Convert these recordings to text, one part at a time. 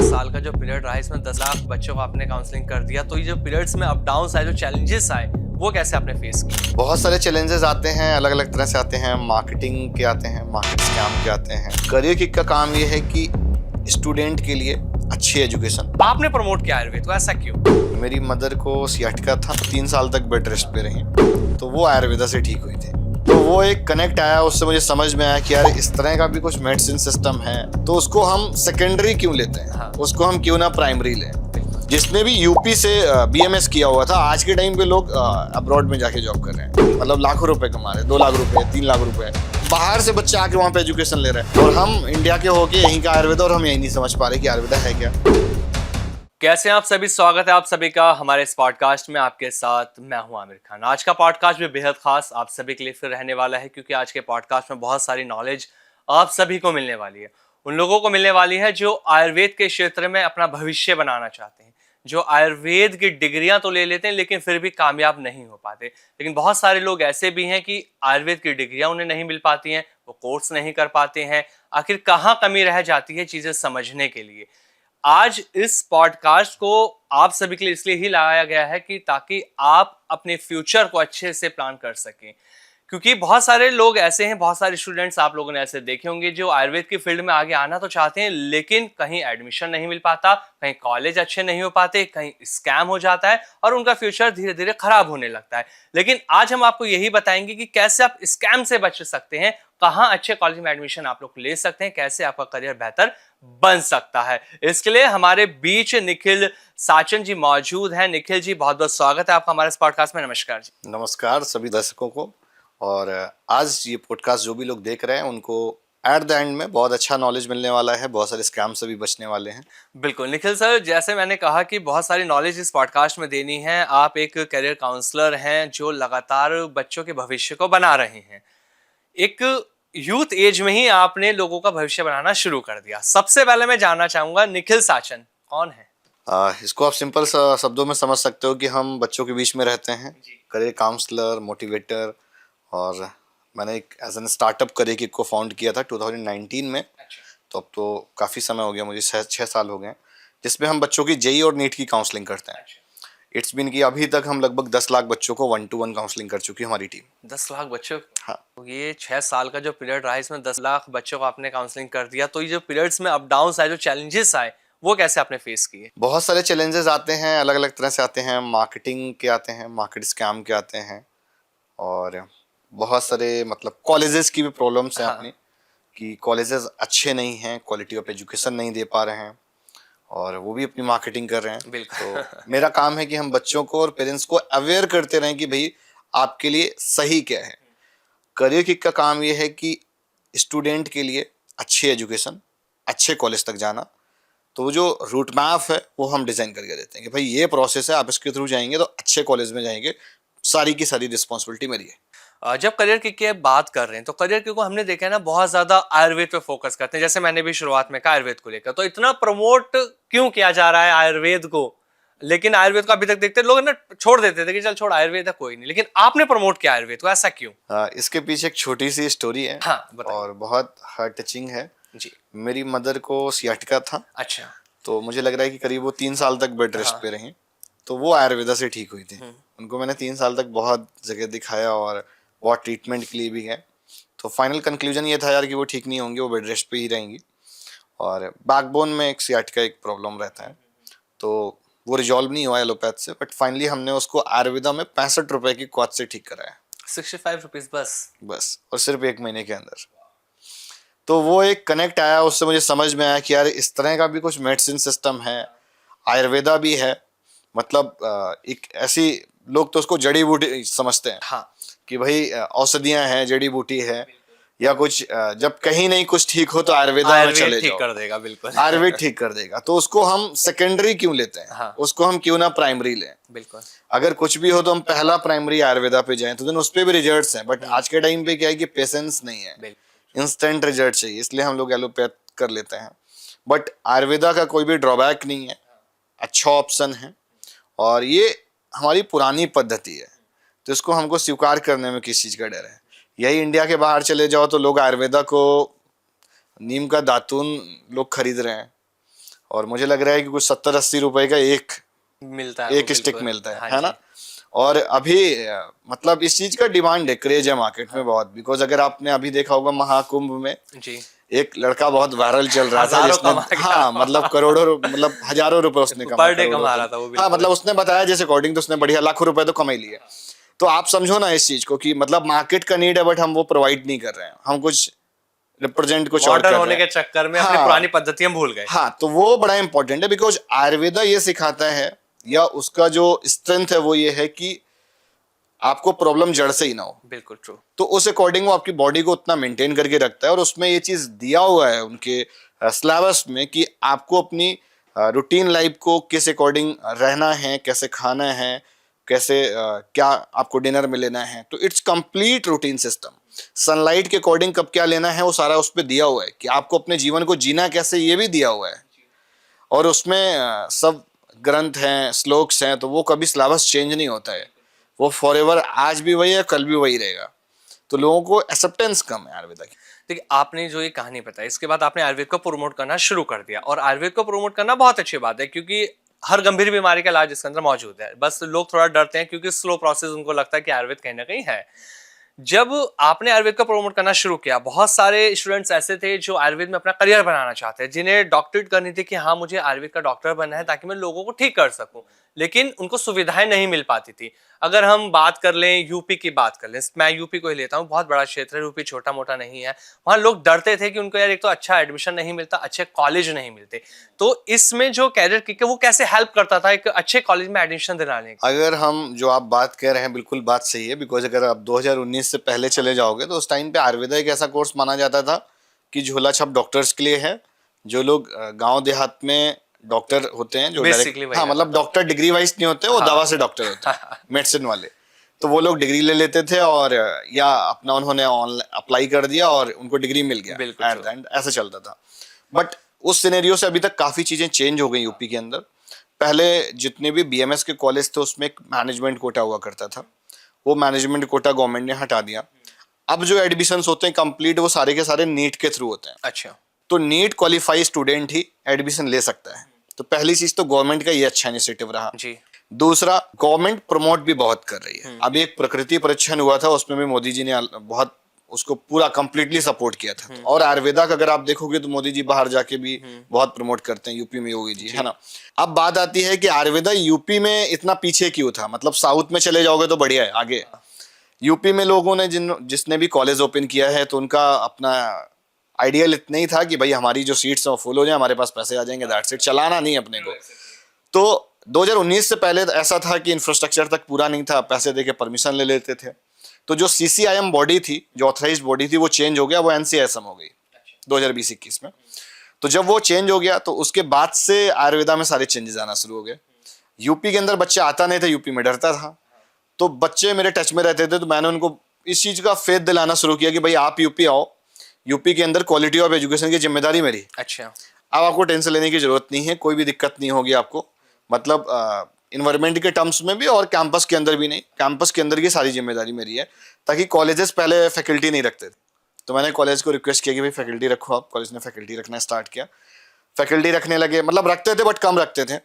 साल का जो पीरियड रहा इसमें 10 लाख बच्चों को आपने काउंसलिंग कर दिया, तो ये जो पीरियड्स में अप डाउन आए, जो चैलेंजेस आए, वो कैसे आपने फेस किए? बहुत सारे चैलेंजेस आते हैं, अलग अलग तरह से आते हैं। मार्केटिंग के आते हैं, मार्केट स्कैम के आते हैं। करियर किक का काम ये है कि स्टूडेंट के लिए अच्छी एजुकेशन। आपने प्रमोट किया आयुर्वेद को, ऐसा क्यों? मेरी मदर को सियाटिका था, 3 साल तक बेड रेस्ट पे रही, तो वो आयुर्वेदा से ठीक हुई थी। तो वो एक कनेक्ट आया, उससे मुझे समझ में आया कि यार इस तरह का भी कुछ मेडिसिन सिस्टम है, तो उसको हम सेकेंडरी क्यों लेते हैं। हाँ। उसको हम क्यों ना प्राइमरी लें। जिसने भी यूपी से बीएमएस किया हुआ था, आज के टाइम पे लोग अब्रॉड में जाके जॉब कर रहे हैं, मतलब लाखों रुपए कमा रहे हैं, 2 लाख रुपए, 3 लाख रुपए। बाहर से बच्चे आके वहाँ पे एजुकेशन ले रहे हैं, और हम इंडिया के होके यहीं का आयुर्वेदा, और हम यही नहीं समझ पा रहे कि आयुर्वेदा है क्या। कैसे हैं आप सभी? स्वागत है आप सभी का हमारे इस पॉडकास्ट में। आपके साथ मैं हूं आमिर खान। आज का पॉडकास्ट भी बेहद खास आप सभी के लिए फिर रहने वाला है, क्योंकि आज के पॉडकास्ट में बहुत सारी नॉलेज आप सभी को मिलने वाली है। उन लोगों को मिलने वाली है जो आयुर्वेद के क्षेत्र में अपना भविष्य बनाना चाहते हैं, जो आयुर्वेद की डिग्रियां तो ले लेते हैं लेकिन फिर भी कामयाब नहीं हो पाते। लेकिन बहुत सारे लोग ऐसे भी हैं कि आयुर्वेद की डिग्रियां उन्हें नहीं मिल पाती हैं, वो कोर्स नहीं कर पाते हैं। आखिर कहाँ कमी रह जाती है चीजें समझने के लिए आज इस पॉडकास्ट को आप सभी के लिए इसलिए ही लाया गया है कि ताकि आप अपने फ्यूचर को अच्छे से प्लान कर सकें। क्योंकि बहुत सारे लोग ऐसे हैं, बहुत सारे स्टूडेंट्स आप लोगों ने ऐसे देखे होंगे जो आयुर्वेद की फील्ड में आगे आना तो चाहते हैं, लेकिन कहीं एडमिशन नहीं मिल पाता, कहीं कॉलेज अच्छे नहीं हो पाते, कहीं स्कैम हो जाता है और उनका फ्यूचर धीरे धीरे खराब होने लगता है। लेकिन आज हम आपको यही बताएंगे कि कैसे आप स्कैम से बच सकते हैं, कहाँ अच्छे कॉलेज में एडमिशन आप लोग ले सकते हैं, कैसे आपका करियर बेहतर बन सकता है। इसके लिए हमारे बीच निखिल साचन जी मौजूद हैं। निखिल जी, बहुत बहुत स्वागत है आपका हमारे इस पॉडकास्ट में। नमस्कार जी। नमस्कार सभी दर्शकों को। और आज ये पॉडकास्ट जो भी लोग देख रहे हैं, उनको एट द एंड में बहुत अच्छा नॉलेज मिलने वाला है, बहुत सारे स्कैम से भी बचने वाले हैं। बिल्कुल निखिल सर, जैसे मैंने कहा कि बहुत सारी नॉलेज इस पॉडकास्ट में देनी है। आप एक करियर काउंसलर हैं जो लगातार बच्चों के भविष्य को बना रहे हैं। एक यूथ एज में ही आपने लोगों का भविष्य बनाना शुरू कर दिया। सबसे पहले मैं जानना चाहूंगा निखिल साचन कौन है? इसको आप सिंपल शब्दों में समझ सकते हो कि हम बच्चों के बीच में रहते हैं, करियर काउंसलर, मोटिवेटर। और मैंने एक as an startup career kick को फाउंड किया था 2019 में। तो अब तो काफ़ी समय हो गया, मुझे 6 साल हो गए, जिसमें हम बच्चों की जेई और नीट की काउंसलिंग करते हैं। इट्स बीन कि अभी तक हम लगभग 10 लाख बच्चों को 1-to-1 काउंसलिंग कर चुकी है हमारी टीम। 10 लाख बच्चों? हाँ। तो ये 6 साल का जो पीरियड रहा इसमें 10 लाख बच्चों को आपने काउंसलिंग कर दिया, तो ये जो पीरियड्स में अप डाउन आए, जो चैलेंजेस आए, वो कैसे आपने फेस किए? बहुत सारे चैलेंजेस आते हैं, अलग अलग तरह से आते हैं। मार्केटिंग के आते हैं, मार्केट स्कैम के आते हैं, और बहुत सारे मतलब कॉलेजेस की भी प्रॉब्लम्स हैं अपनी, कि कॉलेजेस अच्छे नहीं हैं, क्वालिटी ऑफ एजुकेशन नहीं दे पा रहे हैं, और वो भी अपनी मार्केटिंग कर रहे हैं। बिल्कुल। तो मेरा काम है कि हम बच्चों को और पेरेंट्स को अवेयर करते रहें कि भाई आपके लिए सही क्या है। करियर किक का काम ये है कि स्टूडेंट के लिए अच्छी एजुकेशन, अच्छे कॉलेज तक जाना। तो वो जो रूट मैप है वो हम डिज़ाइन करके देते हैं कि भाई ये प्रोसेस है, आप इसके थ्रू जाएंगे तो अच्छे कॉलेज में जाएंगे। सारी की सारी रिस्पॉन्सिबिलिटी मेरी है। जब करियर किक की बात कर रहे हैं तो करियर किक को हमने देखा है ना, बहुत ज्यादा आयुर्वेद पे फोकस करते हैं। जैसे मैंने भी शुरुआत में कहा आयुर्वेद को लेकर, तो इतना प्रमोट क्यों किया जा रहा है आयुर्वेद को? लेकिन आयुर्वेद को अभी तक देखते लोग ना छोड़ देते थे कि चल छोड़, आयुर्वेद है कोई नहीं, लेकिन आपने प्रमोट किया आयुर्वेद को, ऐसा क्यों? इसके पीछे एक छोटी सी स्टोरी है। हाँ, बताइए। और बहुत हार्ट टचिंग है जी। मेरी मदर को सियाटिका था। अच्छा। तो मुझे लग रहा है कि करीब वो 3 साल तक बेड रेस्ट पे रही, तो वो आयुर्वेदा से ठीक हुई थी। उनको मैंने 3 साल तक बहुत जगह दिखाया और बहुत ट्रीटमेंट के लिए भी है। तो फाइनल कंक्लूजन ये था यार कि वो ठीक नहीं होंगी, वो बेड रेस्ट पे ही रहेंगी। और बैकबोन में एक सियाटिका एक प्रॉब्लम रहता है, तो वो रिजॉल्व नहीं हुआ एलोपैथ से, बट फाइनली हमने उसको आयुर्वेदा में 65 रुपए की क्वाथ से ठीक कराया। 65 रुपीज बस? और सिर्फ 1 महीने के अंदर। तो वो एक कनेक्ट आया, उससे मुझे समझ में आया कि यार इस तरह का भी कुछ मेडिसिन सिस्टम है, आयुर्वेदा भी है। मतलब एक ऐसी, लोग तो उसको जड़ी बूटी समझते हैं। हाँ। कि भाई औषधियां हैं, जड़ी बूटी है, या कुछ जब कहीं नहीं कुछ ठीक हो तो आयुर्वेदा में चले ठीक जाओ, कर देगा। बिल्कुल। आयुर्वेद ठीक कर देगा। तो उसको हम सेकेंडरी क्यों लेते हैं? हाँ। उसको हम क्यों ना प्राइमरी लें? बिल्कुल। अगर कुछ भी हो तो हम पहला प्राइमरी आयुर्वेदा पे जाएं, तो देन उस पे भी रिजल्ट्स हैं। बट आज के टाइम पे क्या है कि पेशेंस नहीं है, इंस्टेंट रिजल्ट चाहिए, इसलिए हम लोग एलोपैथ कर लेते हैं। बट आयुर्वेदा का कोई भी ड्रॉबैक नहीं है, अच्छा ऑप्शन है, और ये हमारी पुरानी पद्धति है, तो इसको हमको स्वीकार करने में किस चीज़ का डर है? यही इंडिया के बाहर चले जाओ तो लोग आयुर्वेदा को, नीम का दातून लोग खरीद रहे हैं, और मुझे लग रहा है कि कुछ 70-80 रुपए का एक मिलता है, एक वो स्टिक बिल्कुल। मिलता हाँ है ना। जी। और अभी मतलब इस चीज का डिमांड है, क्रेज है मार्केट में बहुत, बिकॉज अगर आपने अभी देखा होगा महाकुंभ में जी। एक लड़का बहुत वायरल चल रहा था हजारों जिसने, कमा गया। हाँ मतलब करोड़ों, मतलब हज़ारों रुपए उसने कमाए, पर डे करोड़ों कमा तो रहा था वो, हाँ बिल्कुल। मतलब उसने बताया जिस अकॉर्डिंग, तो उसने बढ़िया लाखों रुपए तो कमा ही लिए। तो आप समझो ना इस चीज को कि मतलब मार्केट का नीड है बट हम वो प्रोवाइड नहीं कर रहे हैं, हम कुछ रिप्रेजेंट कुछ और मॉडर्न कर होने रहे के हैं। चक्कर में अपनी पुरानी हाँ पद्धतियां भूल गए। हाँ, तो वो बड़ा इंपॉर्टेंट है, बिकॉज आयुर्वेदा ये सिखाता है, या उसका जो स्ट्रेंथ है वो ये है कि आपको प्रॉब्लम जड़ से ही ना हो। बिल्कुल ट्रू। तो उस अकॉर्डिंग वो आपकी बॉडी को उतना मेंटेन करके रखता है, और उसमें ये चीज दिया हुआ है उनके सिलेबस में कि आपको अपनी रूटीन लाइफ को किस अकॉर्डिंग रहना है, कैसे खाना है, कैसे क्या आपको डिनर में लेना है। तो it's complete routine system. Sunlight के अकॉर्डिंग कब क्या लेना है वो सारा उस पर दिया हुआ है, कि आपको अपने जीवन को जीना कैसे ये भी दिया हुआ है। और उसमें सब ग्रंथ हैं, श्लोक्स हैं, तो वो कभी सिलेबस चेंज नहीं होता है, वो फॉरएवर आज भी वही है, कल भी वही रहेगा। तो लोगों को एक्सेप्टेंस कम है आयुर्वेदा की। देखिए, आपने जो ये कहानी बताई, इसके बाद आपने आयुर्वेद को प्रमोट करना शुरू कर दिया, और आयुर्वेद को प्रमोट करना बहुत अच्छी बात है, क्योंकि हर गंभीर बीमारी का इलाज इसके अंदर मौजूद है। बस लोग थोड़ा डरते हैं क्योंकि स्लो प्रोसेस उनको लगता है कि आयुर्वेद कहीं ना कहीं है। जब आपने आयुर्वेद का प्रमोट करना शुरू किया, बहुत सारे स्टूडेंट्स ऐसे थे जो आयुर्वेद में अपना करियर बनाना चाहते हैं, जिन्हें डॉक्टरेट करनी थी कि हाँ, मुझे आयुर्वेद का डॉक्टर बनना है ताकि मैं लोगों को ठीक कर सकूं, लेकिन उनको सुविधाएं नहीं मिल पाती थी। अगर हम बात कर लें, यूपी की बात कर लें, मैं यूपी को ही लेता हूँ, बहुत बड़ा क्षेत्र है यूपी, छोटा मोटा नहीं है। वहाँ लोग डरते थे कि उनको यार एक तो अच्छा एडमिशन नहीं मिलता, अच्छे कॉलेज नहीं मिलते। तो इसमें जो कैरियर की वो कैसे हेल्प करता था एक अच्छे कॉलेज में एडमिशन दिलाने की? अगर हम जो आप बात कह रहे हैं बिल्कुल बात सही है, बिकॉज अगर आप 2019 से पहले चले जाओगे तो उस टाइम पे आयुर्वेदा एक ऐसा कोर्स माना जाता था कि झोला छाप डॉक्टर्स के लिए है। जो लोग गांव देहात में डॉक्टर होते हैं, जो बेसिकली डायरेक्ट, वही हाँ रहता मतलब था। डॉक्टर डिग्री वाइज नहीं होते, वो हाँ। दवा से डॉक्टर होते हैं, मेडिसिन वाले। तो वो लोग डिग्री ले लेते थे, और या अपना उन्होंने ऑनलाइन अप्लाई कर दिया और उनको डिग्री मिल गया बिल्कुल एट ट्रू। द एंड, ऐसा चलता था। बट उस सिनेरियो से अभी तक काफी चीजें चेंज हो गई यूपी के अंदर। पहले जितने भी बीएमएस के कॉलेज थे उसमें एक मैनेजमेंट कोटा हुआ करता था, वो मैनेजमेंट कोटा गवर्नमेंट ने हटा दिया। अब जो एडमिशन्स होते हैं कंप्लीट, वो सारे के सारे नीट के थ्रू होते हैं। अच्छा। तो नीट क्वालिफाई स्टूडेंट ही एडमिशन ले सकता है। तो पहली चीज तो गवर्नमेंट का ये अच्छा इनिशिएटिव रहा। जी। दूसरा, गवर्नमेंट प्रमोट भी बहुत कर रही है। अभी एक प्रकृति परीक्षण हुआ था, उसमें भी मोदी जी ने बहुत उसको पूरा कंप्लीटली सपोर्ट किया था। और आयुर्वेदा का अगर आप देखोगे तो मोदी जी बाहर जाके भी बहुत प्रमोट करते हैं, यूपी में योगी जी, है ना। अब बात आती है कि आयुर्वेदा यूपी में इतना पीछे क्यों था, मतलब साउथ में चले जाओगे तो बढ़िया है आगे। यूपी में लोगों ने जिसने भी कॉलेज ओपन किया है, तो उनका अपना आइडियल इतना ही था कि भाई हमारी जो सीट्स हैं वो फुल हो जाए, हमारे पास पैसे आ जाएंगे, दैट्स इट, चलाना नहीं अपने को। तो 2019 से पहले ऐसा था कि इंफ्रास्ट्रक्चर तक पूरा नहीं था, पैसे देके परमिशन ले लेते थे। तो जो सीसीआईएम बॉडी थी, जो ऑथराइज्ड बॉडी थी, वो चेंज हो गया, वो एनसीआईएसएम हो गई 2020-21 में। तो जब वो चेंज हो गया तो उसके बाद से आयुर्वेदा में सारे चेंजेस आना शुरू हो गए। यूपी के अंदर बच्चे आता नहीं थे, यूपी में डरता था। तो बच्चे मेरे टच में रहते थे, तो मैंने उनको इस चीज का फेथ दिलाना शुरू किया कि भाई आप यूपी आओ, यूपी के अंदर क्वालिटी ऑफ एजुकेशन की जिम्मेदारी मेरी। अच्छा। अब आपको टेंशन लेने की जरूरत नहीं है, कोई भी दिक्कत नहीं होगी आपको, मतलब इन्वायरमेंट के टर्म्स में भी और कैंपस के अंदर भी नहीं। कैंपस के अंदर की सारी जिम्मेदारी मेरी है, ताकि कॉलेजेस पहले फैकल्टी नहीं रखते थे। तो मैंने कॉलेज को रिक्वेस्ट किया कि भाई फैकल्टी रखो आप। कॉलेज ने फैकल्टी रखना स्टार्ट किया, फैकल्टी रखने लगे, मतलब रखते थे बट कम रखते थे।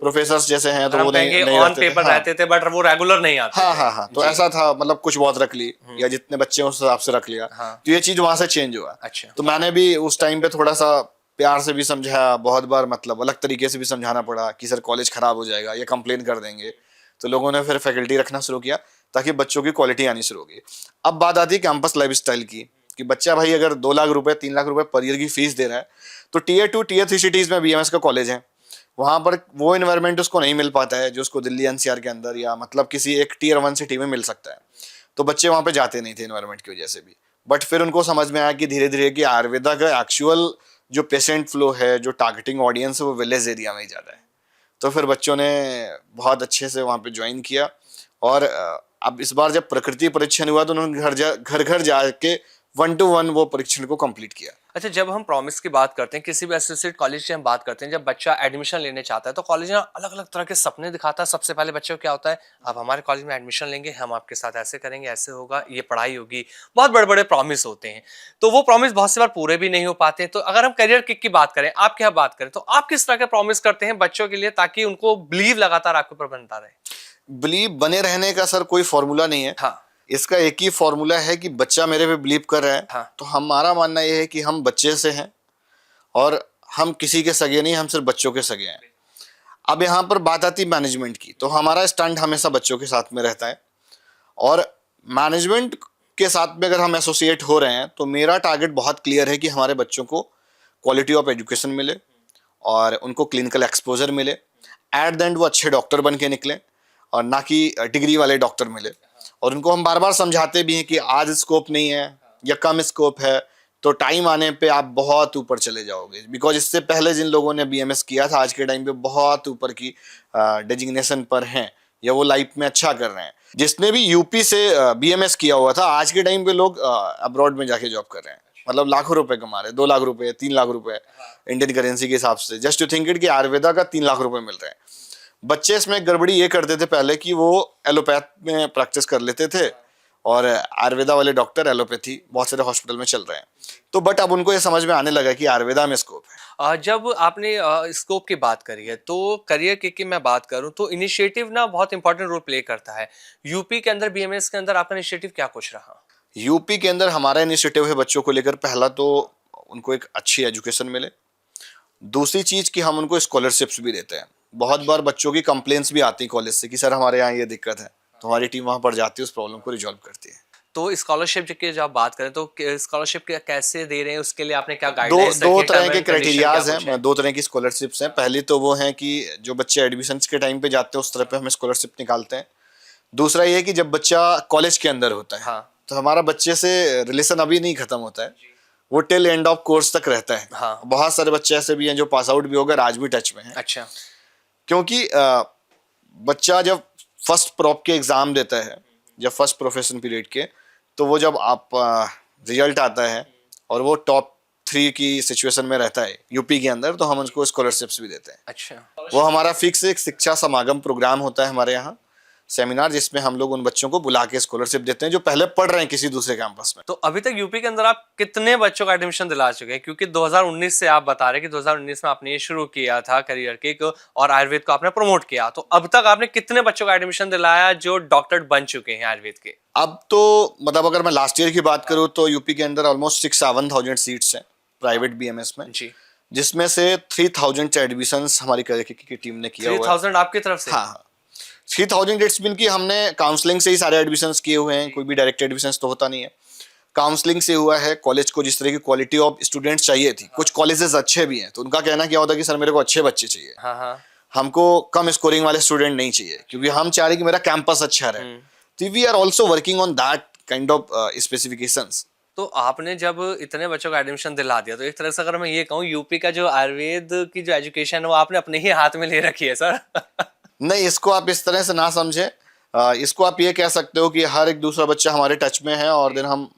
प्रोफेसर्स जैसे हैं तो हम वो कहेंगे नहीं ऑन रखते थे। पेपर हाँ रहते थे, बट वो रेगुलर नहीं आते हाँ थे। हाँ हाँ, तो जी। ऐसा था, मतलब कुछ बहुत रख ली, या जितने बच्चे हैं उस हिसाब से रख लिया। हाँ। तो ये चीज वहां से चेंज हुआ। अच्छा। तो मैंने भी उस टाइम पे थोड़ा सा प्यार से भी समझाया, बहुत बार मतलब अलग तरीके से भी समझाना पड़ा कि सर कॉलेज खराब हो जाएगा, ये कंप्लेन कर देंगे। तो लोगों ने फिर फैकल्टी रखना शुरू किया, ताकि बच्चों की क्वालिटी आनी शुरू हो गई। अब बात आती है कैंपस लाइफ स्टाइल की, कि बच्चा भाई अगर 2 लाख रुपए 3 लाख रुपए पर ईयर की फीस दे रहा है, तो टीयर 2 टीयर 3 सिटीज में बीएमएस का कॉलेज है, वहां पर वो इन्वायरमेंट उसको नहीं मिल पाता है जो उसको दिल्ली एनसीआर के अंदर या मतलब किसी एक टीयर 1 सिटी में मिल सकता है। तो बच्चे वहां पे जाते नहीं थे इन्वायरमेंट की वजह से भी। बट फिर उनको समझ में आया कि धीरे धीरे कि आयुर्वेदा का एक्चुअल जो पेशेंट फ्लो है, जो टारगेटिंग ऑडियंस है, वो विलेज एरिया में ही ज़्यादा है। तो फिर बच्चों ने बहुत अच्छे से वहाँ पे ज्वाइन किया। और अब इस बार जब प्रकृति परीक्षण हुआ तो उन्होंने घर घर जाके 1-to-1 वो परीक्षण को कंप्लीट किया। अच्छा, जब हम प्रॉमिस की बात करते हैं, किसी भी एसोसिएट कॉलेज की हम बात करते हैं, जब बच्चा एडमिशन लेने चाहता है तो कॉलेज ना अलग अलग तरह के सपने दिखाता है। सबसे पहले बच्चे को क्या होता है, आप हमारे कॉलेज में एडमिशन लेंगे, हम आपके साथ ऐसे करेंगे, ऐसे होगा, ये पढ़ाई होगी, बहुत बड़े बड़े प्रॉमिस होते हैं। तो वो प्रॉमिस बहुत सी बार पूरे भी नहीं हो पाते। तो अगर हम करियर किक की बात करें, आप क्या बात करें, तो आप किस तरह के प्रॉमिस करते हैं बच्चों के लिए ताकि उनको बिलीव लगातार आपके ऊपर बनता रहे? बिलीव बने रहने का सर कोई फॉर्मूला नहीं है। हाँ। इसका एक ही फॉर्मूला है कि बच्चा मेरे पे बिलीव कर रहा है, हाँ। तो हमारा मानना ये है कि हम बच्चे से हैं और हम किसी के सगे नहीं, हम सिर्फ बच्चों के सगे हैं। अब यहाँ पर बात आती है मैनेजमेंट की, तो हमारा स्टैंड हमेशा बच्चों के साथ में रहता है और मैनेजमेंट के साथ में अगर हम एसोसिएट हो रहे हैं तो मेरा टारगेट बहुत क्लियर है कि हमारे बच्चों को क्वालिटी ऑफ एजुकेशन मिले और उनको क्लिनिकल एक्सपोजर मिले, एट द एंड वो अच्छे डॉक्टर बन के निकले और ना कि डिग्री वाले डॉक्टर मिले। और उनको हम बार बार समझाते भी हैं कि आज स्कोप नहीं है या कम स्कोप है, तो टाइम आने पे आप बहुत ऊपर चले जाओगे। बिकॉज इससे पहले जिन लोगों ने बीएमएस किया था आज के टाइम पे बहुत ऊपर की डेजिग्नेशन पर हैं या वो लाइफ में अच्छा कर रहे हैं। जिसने भी यूपी से बीएमएस किया हुआ था आज के टाइम पे लोग अब्रॉड में जाके जॉब कर रहे हैं, मतलब लाखों रुपए कमा रहे हैं, 2 लाख रुपए 3 लाख रुपए इंडियन करेंसी के हिसाब से। जस्ट टू थिंक इट कि आयुर्वेदा का 3 लाख रुपए मिल रहे हैं। बच्चे इसमें गड़बड़ी ये करते थे पहले कि वो एलोपैथ में प्रैक्टिस कर लेते थे और आयुर्वेदा वाले डॉक्टर एलोपैथी बहुत सारे हॉस्पिटल में चल रहे हैं। तो बट अब उनको ये समझ में आने लगा कि आयुर्वेदा में स्कोप है। जब आपने स्कोप की बात करी है तो करियर किक की मैं बात करूं तो इनिशिएटिव ना बहुत इंपॉर्टेंट रोल प्ले करता है। यूपी के अंदर बीएमएस के अंदर आपका इनिशिएटिव क्या कुछ रहा? यूपी के अंदर हमारा इनिशिएटिव है बच्चों को लेकर, पहला तो उनको एक अच्छी एजुकेशन मिले, दूसरी चीज कि हम उनको स्कॉलरशिप्स भी देते हैं। बहुत बार बच्चों की कंप्लेंट्स भी आती है कॉलेज से कि सर हमारे यहाँ ये दिक्कत है, तो हमारी टीम वहाँ पर जाती है, उस प्रॉब्लम को रिजॉल्व करती है। तो स्कॉलरशिप की जब आप बात करें तो स्कॉलरशिप कैसे दे रहे हैं, उसके लिए आपने क्या दो गाइडलाइंस दो रखी है, तरह टर्म के एंड कंडीशन क्या क्राइटेरियाज कुछ है? हैं, 2 तरह की स्कॉलरशिप्स हैं। पहली तो वो है कि जो बच्चे एडमिशन्स के टाइम पे जाते हैं उस तरह पे हम स्कॉलरशिप निकालते हैं। दूसरा ये है कि जब बच्चा कॉलेज के अंदर होता है, हाँ। तो हमारा बच्चे से रिलेशन अभी नहीं खत्म होता है, वो टिल एंड ऑफ कोर्स तक रहता है। हाँ। बहुत सारे बच्चे ऐसे भी हैं जो पास आउट भी हो गए आज भी टच में हैं। अच्छा। क्योंकि बच्चा जब फर्स्ट प्रॉप के एग्जाम देता है या फर्स्ट प्रोफेशन पीरियड के, तो वो जब आप रिजल्ट आता है और वो टॉप 3 की सिचुएशन में रहता है यूपी के अंदर, तो हम उसको स्कॉलरशिप्स भी देते हैं। अच्छा। वो हमारा फिक्स एक शिक्षा समागम प्रोग्राम होता है हमारे यहाँ, सेमिनार, जिसमें हम लोग उन बच्चों को बुला के स्कॉलरशिप देते हैं जो पहले पढ़ रहे हैं किसी दूसरे कैंपस में। तो अभी तक यूपी के अंदर आप कितने बच्चों का एडमिशन दिला चुके हैं? क्योंकि 2019 से आप बता रहे हैं कि 2019 में आपने ये शुरू किया था करियर किक और आयुर्वेद को आपने प्रमोट किया, तो अब तक आपने कितने बच्चों का एडमिशन दिलाया जो डॉक्टर बन चुके हैं आयुर्वेद के? अब तो मतलब अगर मैं लास्ट ईयर की बात करूँ तो यूपी के अंदर ऑलमोस्ट 6-7,000 सीट्स हैं प्राइवेट बीएमएस में, जी। जिसमें से 3,000 एडमिशंस हमारी करियर की टीम ने किया हुआ है। 3000 आपकी तरफ से? हाँ, 3,000 इट्स मीन कि हमने काउंसलिंग से ही सारे एडमिशंस किए हुए हैं, कोई भी डायरेक्ट एडमिशंस तो होता नहीं है, काउंसलिंग से हुआ है। कॉलेज को जिस तरह की क्वालिटी ऑफ स्टूडेंट्स चाहिए थी, कुछ कॉलेजेस अच्छे भी हैं, तो उनका कहना क्या होता है कि सर मेरे को अच्छे बच्चे चाहिए, हाँ हाँ। हमको कम स्कोरिंग वाले स्टूडेंट नहीं चाहिए, क्योंकि हम चाह रहे हैं कि मेरा कैंपस अच्छा रहे। तो we are also working on that kind of specifications. तो आपने जब इतने बच्चों का एडमिशन दिला दिया, तो एक तरह से अगर मैं ये कहूँ यूपी का जो आयुर्वेद की जो एजुकेशन है वो आपने अपने ही हाथ में ले रखी है सर। नहीं, इसको आप इस तरह से ना समझे, इसको आप ये कह सकते हो कि हर एक दूसरा बच्चा हमारे टच में है और देन हम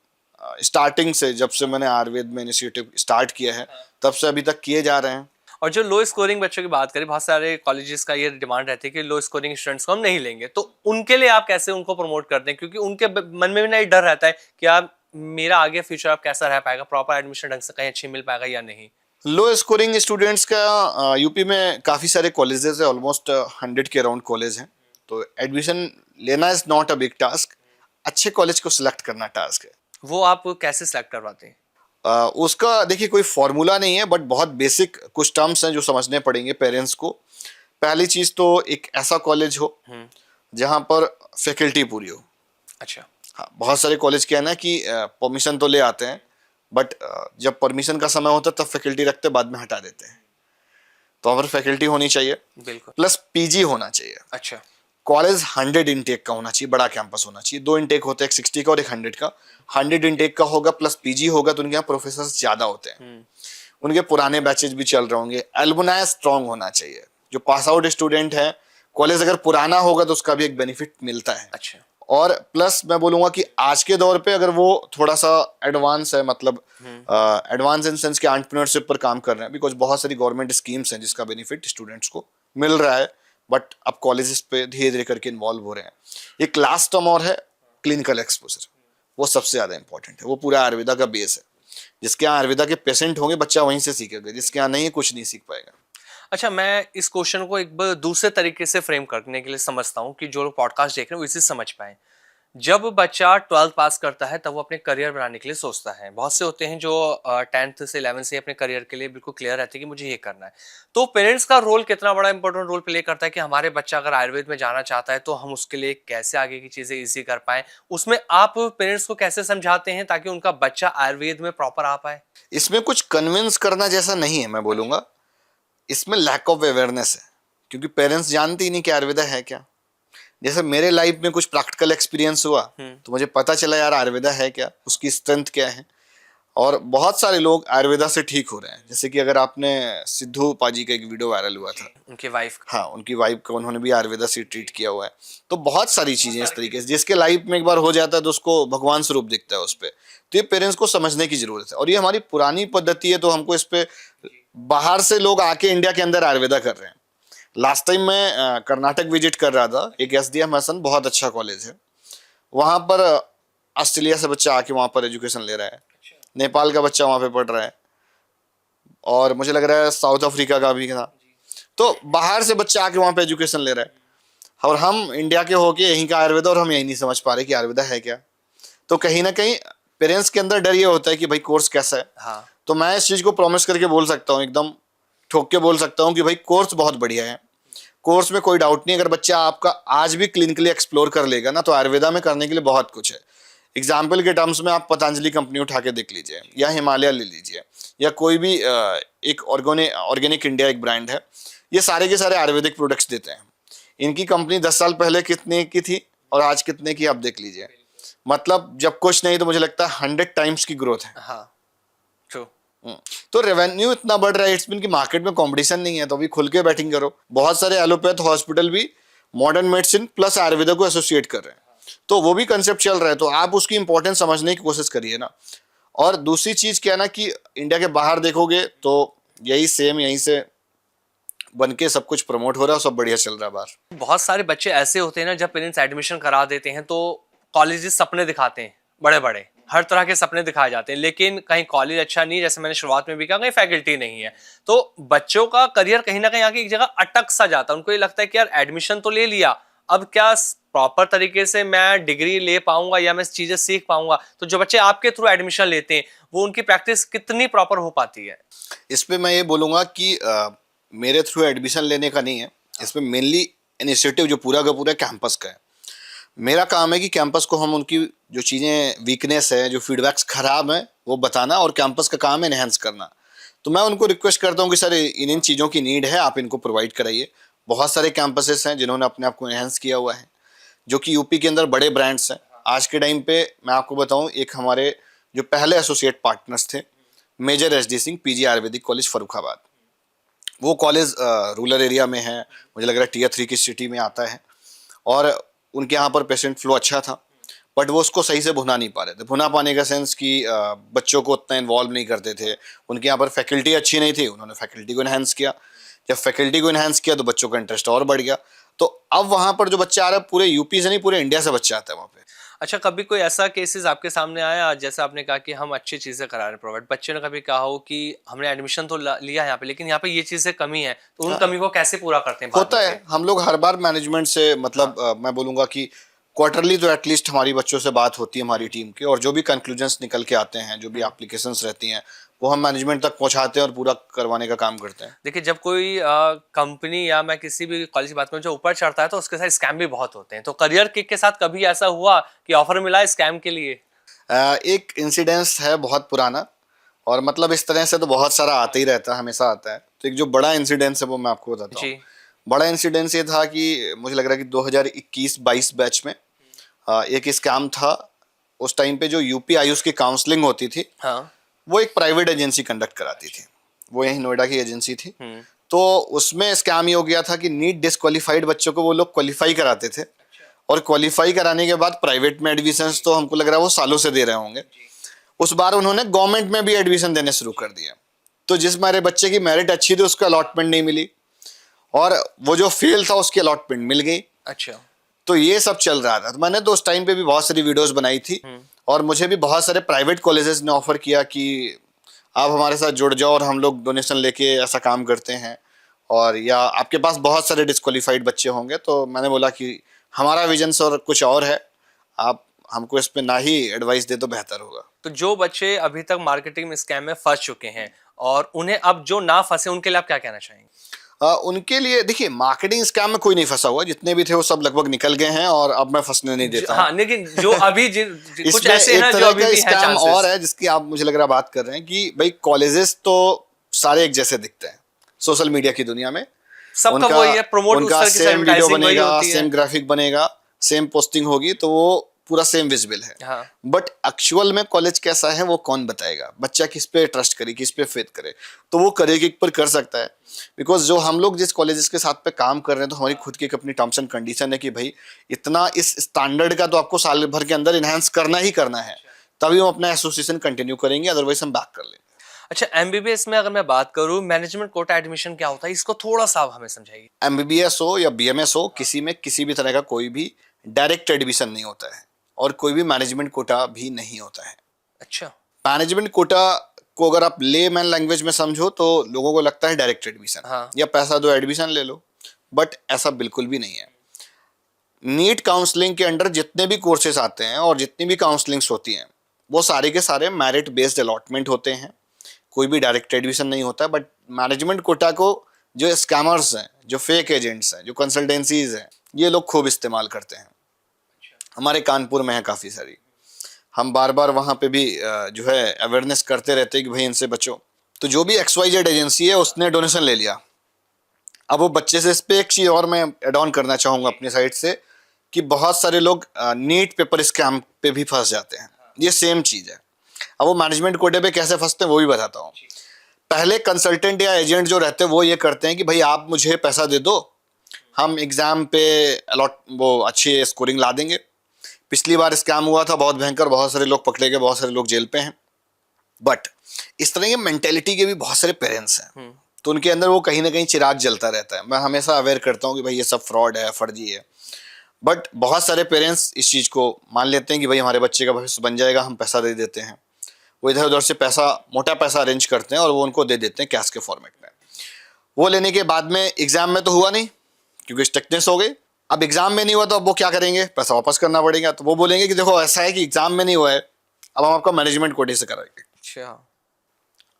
स्टार्टिंग से, जब से मैंने आयुर्वेद में इनिशिएटिव स्टार्ट किया है तब से अभी तक किए जा रहे हैं। और जो लो स्कोरिंग बच्चों की बात करें, बहुत सारे कॉलेजेस का ये डिमांड रहती है कि लो स्कोरिंग स्टूडेंट्स को हम नहीं लेंगे, तो उनके लिए आप कैसे उनको प्रमोट करते हैं? क्योंकि उनके मन में भी ना ये डर रहता है कि आप मेरा आगे फ्यूचर आप कैसा रह पाएगा, प्रॉपर एडमिशन ढंग से कहीं अच्छी मिल पाएगा या नहीं। लो स्कोरिंग स्टूडेंट्स का यूपी में काफ़ी सारे कॉलेजेस है, ऑलमोस्ट 100 के अराउंड कॉलेज हैं, तो एडमिशन लेना is not a big task, अच्छे कॉलेज को सिलेक्ट करना टास्क है। वो आप कैसे सेलेक्ट करवाते हैं? उसका देखिए कोई फॉर्मूला नहीं है, बट बहुत बेसिक कुछ टर्म्स हैं जो समझने पड़ेंगे पेरेंट्स को। पहली चीज़ तो एक ऐसा कॉलेज हो जहाँ पर फैकल्टी पूरी हो। अच्छा। हाँ, बहुत सारे कॉलेज क्या है ना कि परमिशन तो ले आते हैं, बट जब परमिशन का समय होता है तब फैकल्टी रखते बाद में हटा देते हैं। तो हमारी फैकल्टी होनी चाहिए, बिल्कुल। प्लस पीजी होना चाहिए। अच्छा। कॉलेज 100 इनटेक का होना चाहिए, बड़ा कैंपस होना चाहिए। 2 इनटेक होते हैं, एक 60 का और एक 100 का। 100 इनटेक का होगा प्लस पीजी होगा, तो उनके यहाँ प्रोफेसर ज्यादा होते हैं, उनके पुराने बैचेज भी चल रहे होंगे। एल्युमनाई स्ट्रांग होना चाहिए, जो पास आउट स्टूडेंट है, कॉलेज अगर पुराना होगा तो उसका भी एक बेनिफिट मिलता है। अच्छा। और प्लस मैं बोलूंगा कि आज के दौर पे अगर वो थोड़ा सा एडवांस है, मतलब एडवांस इन सेंस के एंटरप्रेन्योरशिप पर काम कर रहे हैं, बिकॉज बहुत सारी गवर्नमेंट स्कीम्स हैं जिसका बेनिफिट स्टूडेंट्स को मिल रहा है, बट अब कॉलेजेस पे धीरे धीरे करके इन्वॉल्व हो रहे हैं। एक लास्ट टर्म और है क्लिनिकल एक्सपोजर, वो सबसे ज्यादा इंपॉर्टेंट है। वो पूरा आयुर्वेदा का बेस है। जिसके यहाँ आयुर्वेदा के पेशेंट होंगे बच्चा वहीं से सीखेगा, जिसके यहाँ नहीं है कुछ नहीं सीख पाएगा। अच्छा, मैं इस क्वेश्चन को एक बार दूसरे तरीके से फ्रेम करने के लिए समझता हूँ कि जो लोग पॉडकास्ट देख रहे हैं वो इसे समझ पाए। जब बच्चा 12th पास करता है तब वो अपने करियर बनाने के लिए सोचता है। बहुत से होते हैं जो 10th से 11th से अपने करियर के लिए बिल्कुल क्लियर रहते हैं कि मुझे ये करना है। तो पेरेंट्स का रोल कितना बड़ा इंपॉर्टेंट रोल प्ले करता है कि हमारे बच्चा अगर आयुर्वेद में जाना चाहता है तो हम उसके लिए कैसे आगे की चीजें इजी कर पाए। उसमें आप पेरेंट्स को कैसे समझाते हैं ताकि उनका बच्चा आयुर्वेद में प्रॉपर आ पाए? इसमें कुछ कन्विंस करना जैसा नहीं है, मैं बोलूंगा इसमें लैक ऑफ अवेयरनेस है, क्योंकि पेरेंट्स जानते ही नहीं कि आयुर्वेदा है क्या। जैसे मेरे लाइफ में कुछ प्रैक्टिकल एक्सपीरियंस हुआ तो मुझे पता चला यार आयुर्वेदा है क्या, उसकी स्ट्रेंथ क्या है, और बहुत सारे लोग आयुर्वेदा से ठीक हो रहे हैं। जैसे कि अगर आपने सिद्धू पाजी का एक वीडियो वायरल हुआ था, उनके वाइफ, हाँ उनकी वाइफ को उन्होंने भी आयुर्वेदा से ट्रीट किया हुआ है। तो बहुत सारी चीजें इस तरीके से जिसके लाइफ में एक बार हो जाता है तो उसको भगवान स्वरूप दिखता है उस पर। तो ये पेरेंट्स को समझने की जरूरत है, और ये हमारी पुरानी पद्धति है, तो हमको इस पे बाहर से लोग आके इंडिया के अंदर आयुर्वेदा कर रहे हैं। लास्ट टाइम मैं कर्नाटक विजिट कर रहा था, एक SDM हसन बहुत अच्छा कॉलेज है, वहां पर ऑस्ट्रेलिया से बच्चा आके वहां पर एजुकेशन ले रहा है, नेपाल का बच्चा वहां पे पढ़ रहा है, और मुझे लग रहा है साउथ अफ्रीका का भी था। तो बाहर से बच्चा आके वहां पे एजुकेशन ले रहा है, और हम इंडिया के होके यहीं का आयुर्वेदा, और हम यही नहीं समझ पा रहे कि आयुर्वेदा है क्या। तो कहीं ना कहीं पेरेंट्स के अंदर डर ये होता है कि भाई कोर्स कैसा है। हाँ। तो मैं इस चीज को प्रॉमिस करके बोल सकता हूँ, एकदम ठोक के बोल सकता हूँ कि भाई कोर्स बहुत बढ़िया है, कोर्स में कोई डाउट नहीं। अगर बच्चा आपका आज भी क्लिनिकली एक्सप्लोर कर लेगा ना, तो आयुर्वेदा में करने के लिए बहुत कुछ है। एग्जाम्पल के टर्म्स में आप पतंजलि कंपनी उठा के देख लीजिए, या हिमालय ले लीजिए, या कोई भी एक ऑर्गेनिक इंडिया एक ब्रांड है, ये सारे के सारे आयुर्वेदिक प्रोडक्ट्स देते हैं। इनकी कंपनी 10 साल पहले कितने की थी और आज कितने की आप देख लीजिए। मतलब जब कुछ नहीं तो मुझे लगता है 100 टाइम्स की ग्रोथ है। हाँ, ट्रू। तो रेवेन्यू इतना बढ़ रहा है, इट्स मीन कि मार्केट में कंपटीशन नहीं है, तो अभी खुल के बैटिंग करो। बहुत सारे एलोपैथ हॉस्पिटल भी मॉडर्न मेडिसिन प्लस आयुर्वेदा को एसोसिएट कर रहे हैं, तो वो भी कंसेप्ट चल रहा है। तो आप उसकी इंपॉर्टेंस समझने की कोशिश करिए ना। और दूसरी चीज क्या है ना कि इंडिया के बाहर देखोगे तो यही सेम यहीं से बन के सब कुछ प्रमोट हो रहा है, सब बढ़िया चल रहा है बाहर। बहुत सारे बच्चे ऐसे होते हैं ना, जब पेरेंट्स एडमिशन करा देते हैं तो कॉलेजेस सपने दिखाते हैं, बड़े बड़े हर तरह के सपने दिखाए जाते हैं, लेकिन कहीं कॉलेज अच्छा नहीं, जैसे मैंने शुरुआत में भी कहा, कहीं फैकल्टी नहीं है। तो बच्चों का करियर कहीं ना कहीं आके एक जगह अटक सा जाता है। उनको ये लगता है कि यार एडमिशन तो ले लिया, अब क्या प्रॉपर तरीके से मैं डिग्री ले पाऊंगा या मैं चीजें सीख पाऊंगा। तो जो बच्चे आपके थ्रू एडमिशन लेते हैं वो उनकी प्रैक्टिस कितनी प्रॉपर हो पाती है? इस पे मैं ये बोलूंगा कि मेरे थ्रू एडमिशन लेने का नहीं है, इसमें मेनली इनिशिएटिव जो पूरा का पूरा कैंपस का है। मेरा काम है कि कैंपस को हम उनकी जो चीज़ें वीकनेस है, जो फीडबैक्स खराब हैं, वो बताना, और कैंपस का काम है एनहेंस करना। तो मैं उनको रिक्वेस्ट करता हूँ कि सर इन चीज़ों की नीड है, आप इनको प्रोवाइड कराइए। बहुत सारे कैंपसेस हैं जिन्होंने अपने आप को एनहेंस किया हुआ है, जो कि यूपी के अंदर बड़े ब्रांड्स हैं। आज के टाइम पे मैं आपको बताऊँ, एक हमारे जो पहले एसोसिएट पार्टनर्स थे, major SD Singh PG Ayurvedic college Farrukhabad, वो कॉलेज रूरल एरिया में है, मुझे लग रहा है Tier 3 की सिटी में आता है, और उनके यहाँ पर पेशेंट फ्लो अच्छा था, बट वो उसको सही से भुना नहीं पा रहे थे। भुना पाने का सेंस कि बच्चों को उतना इन्वॉल्व नहीं करते थे। उनके यहाँ पर फैकल्टी अच्छी नहीं थी, उन्होंने फैकल्टी को इन्हेंस किया। जब फैकल्टी को इन्हेंस किया तो बच्चों का इंटरेस्ट और बढ़ गया। तो अब वहाँ पर जो बच्चा आ रहा है, पूरे यूपी से नहीं, पूरे इंडिया से बच्चा आता है वहाँ पे। अच्छा, कभी कोई ऐसा केसेस आपके सामने आया, जैसे आपने कहा कि हम अच्छी चीजें करा रहे हैं प्रोवाइड, बच्चे ने कभी कहा हो कि हमने एडमिशन तो लिया यहाँ पे, लेकिन यहाँ पे ये चीजें कमी है, तो उन कमी को कैसे पूरा करते हैं बाद होता में है, से? हम लोग हर बार मैनेजमेंट से मतलब मैं बोलूँगा कि क्वार्टरली तो एटलीस्ट हमारी बच्चों से बात होती है हमारी टीम की, और जो भी कंक्लूजन्स निकल के आते हैं, जो भी एप्लीकेशंस रहती हैं, वो हम मैनेजमेंट तक पहुंचाते हैं और पूरा करवाने का काम करते हैं। देखिए, जब कोई कंपनी या मैं किसी भी कॉलेज की बात करूँ जो ऊपर चढ़ता है तो उसके साथ स्कैम भी बहुत होते हैं। तो करियर किक के साथ कभी ऐसा हुआ कि ऑफर मिला स्कैम के लिए? एक इंसिडेंस है बहुत पुराना, और मतलब इस तरह से तो बहुत सारा आता ही रहता है, हमेशा आता है। तो एक जो बड़ा इंसिडेंस है वो मैं आपको बताता हूँ। जी। बड़ा इंसिडेंस ये था कि मुझे लग रहा है कि 2021-22 बैच में एक स्कैम था। उस टाइम पे जो यूपी आयुष की काउंसलिंग होती थी, हाँ। वो एक प्राइवेट एजेंसी कंडक्ट कराती थी, वो यहीं नोएडा की एजेंसी थी। तो उसमें स्कैम ये हो गया था कि नीट डिस्क्वालीफाइड बच्चों को वो लोग क्वालिफाई कराते थे, और क्वालिफाई कराने के बाद प्राइवेट में एडमिशंस तो हमको लग रहा है वो सालों से दे रहे होंगे। उस बार उन्होंने गवर्नमेंट में भी एडमिशन देने शुरू कर दिया। तो जिस हमारे बच्चे की मेरिट अच्छी थी उसको अलॉटमेंट नहीं मिली, और वो जो फेल था उसकी अलॉटमेंट मिल गई। अच्छा। तो ये सब चल रहा था। तो मैंने तो उस टाइम पे भी बहुत सारी वीडियोस बनाई थी, और मुझे भी बहुत सारे प्राइवेट कॉलेजेस ने ऑफर किया कि आप हमारे साथ जुड़ जाओ और हम लोग डोनेशन लेके ऐसा काम करते हैं, और या आपके पास बहुत सारे डिस्क्वालीफाइड बच्चे होंगे। तो मैंने बोला कि हमारा विजन और कुछ और है, आप हमको इस पे ना ही एडवाइस दे तो बेहतर होगा। तो जो बच्चे अभी तक मार्केटिंग में स्कैम में फंस चुके हैं और उन्हें अब जो ना फंसे, उनके लिए आप क्या कहना चाहेंगे? उनके लिए देखिए, मार्केटिंग स्कैम में कोई नहीं फंसा हुआ, जितने भी थे वो सब लगभग निकल गए हैं, और अब मैं फंसने नहीं देता हाँ, लेकिन जो अभी कुछ इसमें ऐसे एक हैं जो तरह अभी का भी हैं स्कैम चांसेस। और है जिसकी आप मुझे लग रहा है बात कर रहे हैं कि भाई कॉलेजेस तो सारे एक जैसे दिखते हैं सोशल मीडिया की दुनिया में। सबका वही है, प्रमोट उस उनका तरह की सेम वीडियो एडवर्टाइजिंग वही बनेगा, होती है। सेम ग्राफिक बनेगा, सेम पोस्टिंग होगी, तो वो पूरा सेम विजिबल है। हाँ। बट एक्चुअल में कॉलेज कैसा है वो कौन बताएगा? बच्चा किस पे ट्रस्ट करे, किस पे फेथ करे? तो वो करियर पर कर सकता है, बिकॉज जो हम लोग जिस कॉलेजेस के साथ पे काम कर रहे हैं, तो हमारी खुद की एक अपनी टर्म्स एंड कंडीशन है कि भाई इतना इस स्टैंडर्ड का तो आपको साल भर के अंदर इनहेंस करना ही करना है, तभी हम अपना एसोसिएशन कंटिन्यू करेंगे, अदरवाइज हम बैक कर लेंगे। अच्छा, एमबीबीएस में अगर मैं बात करूं, मैनेजमेंट कोटा एडमिशन क्या होता है, इसको थोड़ा सा आप हमें समझाइए। एमबीबीएस हो या बीएमएस हो, किसी में किसी भी तरह का कोई भी डायरेक्ट एडमिशन नहीं होता है, और कोई भी मैनेजमेंट कोटा भी नहीं होता है। अच्छा। मैनेजमेंट कोटा को अगर आप लेमैन लैंग्वेज में समझो तो लोगों को लगता है डायरेक्ट एडमिशन, हाँ। या पैसा दो एडमिशन ले लो, बट ऐसा बिल्कुल भी नहीं है। नीट काउंसलिंग के अंडर जितने भी कोर्सेज आते हैं और जितनी भी काउंसलिंग्स होती हैं, वो सारे के सारे मेरिट बेस्ड अलॉटमेंट होते हैं, कोई भी डायरेक्ट एडमिशन नहीं होता। बट मैनेजमेंट कोटा को जो स्कैमर्स हैं, जो फेक एजेंट्स हैं, जो कंसल्टेंसीज हैं, ये लोग खूब इस्तेमाल करते हैं। हमारे कानपुर में है काफ़ी सारी, हम बार बार वहाँ पे भी जो है अवेयरनेस करते रहते हैं कि भाई इनसे बचो। तो जो भी XYZ एजेंसी है उसने डोनेशन ले लिया, अब वो बच्चे से इस पे एक चीज़ और मैं एड ऑन करना चाहूँगा अपनी साइड से, कि बहुत सारे लोग नीट पेपर स्कैम पे भी फंस जाते हैं। ये सेम चीज़ है। अब वो मैनेजमेंट कोटे पे कैसे फंसते हैं वो भी बताता हूँ। पहले कंसल्टेंट या एजेंट जो रहते हैं वो ये करते हैं कि भाई आप मुझे पैसा दे दो, हम एग्जाम पे अलॉट वो अच्छी स्कोरिंग ला देंगे। पिछली बार स्कैम हुआ था बहुत भयंकर, बहुत सारे लोग पकड़े गए, बहुत सारे लोग जेल पे हैं। बट इस तरह की मेंटेलिटी के भी बहुत सारे पेरेंट्स हैं, तो उनके अंदर वो कहीं ना कहीं चिराग जलता रहता है। मैं हमेशा अवेयर करता हूँ कि भाई ये सब फ्रॉड है, फर्जी है। बट बहुत सारे पेरेंट्स इस चीज़ को मान लेते हैं कि भाई हमारे बच्चे का भविष्य बन जाएगा, हम पैसा दे देते हैं। वो इधर उधर से पैसा, मोटा पैसा अरेंज करते हैं और वो उनको दे देते हैं कैश के फॉर्मेट में। वो लेने के बाद में एग्जाम में तो हुआ नहीं क्योंकि स्ट्रिक्टनेस हो गई। अब एग्जाम में नहीं हुआ तो अब वो क्या करेंगे? पैसा वापस करना पड़ेगा। तो वो बोलेंगे कि देखो ऐसा है कि एग्जाम में नहीं हुआ है, अब हम आपका मैनेजमेंट कोटे से कराएंगे। अच्छा।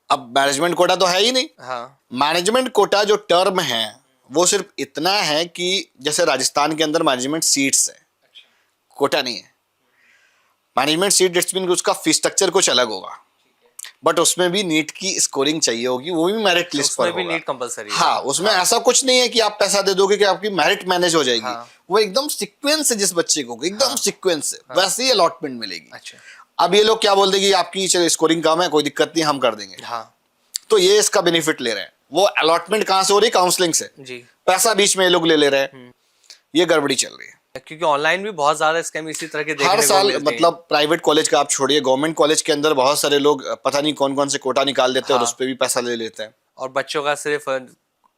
अब मैनेजमेंट कोटा तो है ही नहीं। हाँ। मैनेजमेंट कोटा जो टर्म है वो सिर्फ इतना है कि जैसे राजस्थान के अंदर मैनेजमेंट सीट्स है, कोटा नहीं है। मैनेजमेंट सीट इट्स मीन उसका फीस स्ट्रक्चर कुछ अलग होगा, बट उसमें भी नीट की स्कोरिंग चाहिए होगी, वो भी मेरिट लिस्ट पर उसमें भी होगा। नीट कंपलसरी है। हाँ, उसमें ऐसा कुछ नहीं है कि आप पैसा दे दोगे कि आपकी मेरिट मैनेज हो जाएगी। हाँ। वो एकदम सीक्वेंस है, जिस बच्चे को एकदम सीक्वेंस है वैसे ही अलॉटमेंट मिलेगी। अच्छा। अब ये लोग क्या बोल देंगे, आपकी चलो स्कोरिंग कम है, कोई दिक्कत नहीं, हम कर देंगे। हाँ। तो ये इसका बेनिफिट ले रहे हैं। वो अलॉटमेंट कहाँ से हो रही है? काउंसलिंग से। जी। पैसा बीच में ये लोग ले रहे हैं, ये गड़बड़ी चल रही है। क्योंकि ऑनलाइन भी बहुत ज्यादा स्कैम इसी तरह के देखने हर को साल मिलते हैं। मतलब प्राइवेट कॉलेज का आप छोड़िए, गवर्नमेंट कॉलेज के अंदर बहुत सारे लोग पता नहीं कौन कौन से कोटा निकाल देते हैं और हाँ। उस पर भी पैसा ले लेते हैं। और बच्चों का सिर्फ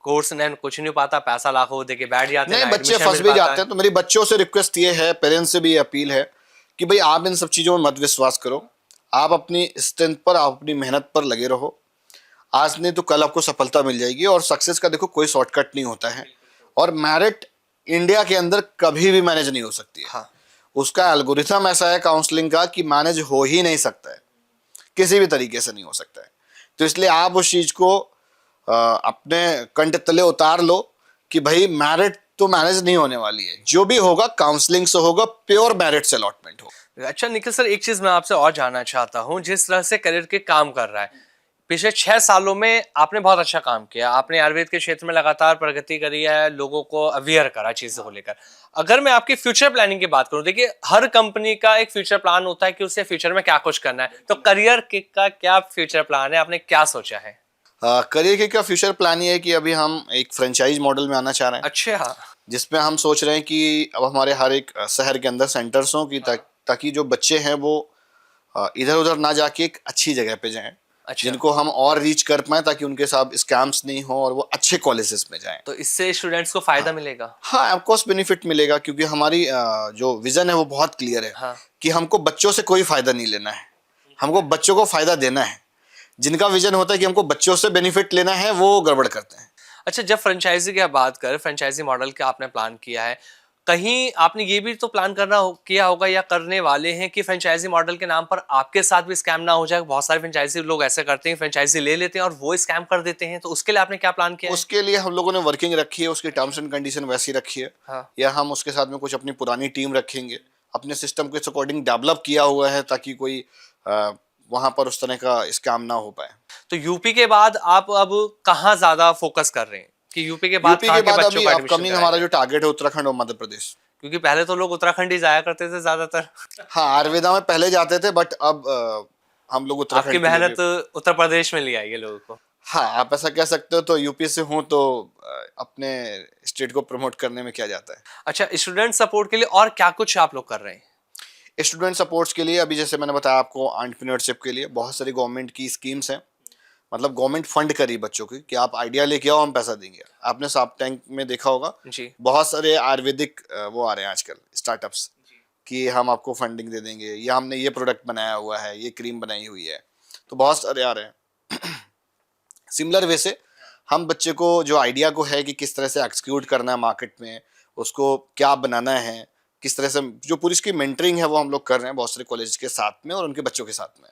कोर्स नहीं, कुछ नहीं पाता, पैसा लाखों दे के बैठ जाते नहीं, हैं, बच्चे admission फंस मिल भी पाता जाते हैं। तो मेरी बच्चों से रिक्वेस्ट ये है, पेरेंट्स से भी अपील है कि भाई आप इन सब चीज़ों में मत विश्वास करो। आप अपनी स्ट्रेंथ पर, आप अपनी मेहनत पर लगे रहो। आज नहीं तो कल आपको सफलता मिल जाएगी। और सक्सेस का देखो कोई शॉर्टकट नहीं होता है, और मेरिट इंडिया के अंदर कभी भी मैनेज नहीं हो सकती है। हाँ। उसका एल्गोरिथम ऐसा है काउंसलिंग का कि मैनेज हो ही नहीं सकता है, किसी भी तरीके से नहीं हो सकता है। तो इसलिए आप उस चीज़ को अपने कंठ तले उतार लो कि भाई मेरिट तो मैनेज नहीं होने वाली है, जो भी होगा काउंसलिंग से होगा, प्योर मेरिट से अलॉटमेंट होगा। अच्छा निखिल सर, एक चीज मैं आपसे और जानना चाहता हूँ, जिस तरह से करियर के काम कर रहा है, पिछले 6 सालों में आपने बहुत अच्छा काम किया, आपने आयुर्वेद के क्षेत्र में लगातार प्रगति करी है, लोगों को अवेयर करा चीजों को लेकर। अगर मैं आपकी फ्यूचर प्लानिंग की बात करूं, देखिए हर कंपनी का एक फ्यूचर प्लान होता है कि उसे फ्यूचर में क्या कुछ करना है, तो करियर का क्या फ्यूचर प्लान है, आपने क्या सोचा है? करियर के का फ्यूचर प्लान ये है कि अभी हम एक फ्रेंचाइज मॉडल में आना चाह रहे हैं, अच्छा। जिसमें हम सोच रहे हैं कि अब हमारे हर एक शहर के अंदर सेंटर्स हों कि ताकि जो बच्चे हैं वो इधर उधर ना जाके एक अच्छी जगह पे जाएं, अच्छा, जिनको हम और रीच कर पाए ताकि उनके साथ स्कैम्स नहीं हो और वो अच्छे कॉलेजेस में जाएं। तो इससे स्टूडेंट्स को फायदा मिलेगा। हाँ, ऑफ कोर्स बेनिफिट मिलेगा, क्योंकि हमारी जो विजन है वो बहुत क्लियर है हाँ। कि हमको बच्चों से कोई फायदा नहीं लेना है, हमको बच्चों को फायदा देना है। जिनका विजन होता है कि हमको बच्चों से बेनिफिट लेना है, वो गड़बड़ करते हैं। अच्छा, जब फ्रेंचाइजी की आप बात करें, फ्रेंचाइजी मॉडल का आपने प्लान किया है, कहीं आपने ये भी तो प्लान किया होगा या करने वाले हैं कि फ्रेंचाइजी मॉडल के नाम पर आपके साथ भी स्कैम ना हो जाए? बहुत सारे फ्रेंचाइजी लोग ऐसे करते हैं, फ्रेंचाइजी ले लेते हैं और वो स्कैम कर देते हैं, तो उसके लिए आपने क्या प्लान किया है? उसके लिए हम लोगों ने वर्किंग रखी है, उसकी टर्म्स एंड कंडीशन वैसी रखी है, हाँ। या हम उसके साथ में कुछ अपनी पुरानी टीम रखेंगे, अपने सिस्टम के अकॉर्डिंग डेवलप किया हुआ है ताकि कोई वहां पर उस तरह का स्कैम ना हो पाए। तो यूपी के बाद आप अब कहाँ ज्यादा फोकस कर रहे हैं कि यूपी के बाद यूपी कहाँ के के बाद बच्चों अभी को एडमिशन अपकमिंग कराया हमारा जाए? जो टारगेट है उत्तराखंड और मध्य प्रदेश। क्योंकि पहले तो लोग उत्तराखंड ही जाया करते थे ज्यादातर। हाँ, आयुर्वेदा में पहले जाते थे, बट अब हम लोग आपकी उत्तराखंड के लिए भी। मेहनत उत्तर प्रदेश में ले आई है लोगों को। हाँ, आप ऐसा कह सकते हो। तो यूपी से हूँ तो अपने स्टेट को प्रमोट करने में क्या जाता है। अच्छा, स्टूडेंट सपोर्ट के लिए और क्या कुछ आप लोग कर रहे हैं? स्टूडेंट सपोर्ट्स के लिए अभी जैसे मैंने बताया आपको, एंटरप्रेन्योरशिप के लिए बहुत सारी गवर्नमेंट की स्कीम्स हैं, मतलब गवर्नमेंट फंड करी बच्चों की कि आप आइडिया लेके आओ, हम पैसा देंगे। आपने सार्क टैंक में देखा होगा, जी। बहुत सारे आयुर्वेदिक वो आ रहे हैं आजकल स्टार्टअप्स कि हम आपको फंडिंग दे देंगे, या हमने ये प्रोडक्ट बनाया हुआ है, ये क्रीम बनाई हुई है, तो बहुत सारे आ रहे हैं। सिमिलर वे से हम बच्चे को जो आइडिया को है कि किस तरह से एक्सक्यूट करना है मार्केट में, उसको क्या बनाना है, किस तरह से जो पूरी इसकी मेंटरिंग है वो हम लोग कर रहे हैं बहुत सारे कॉलेज के साथ में और उनके बच्चों के साथ में।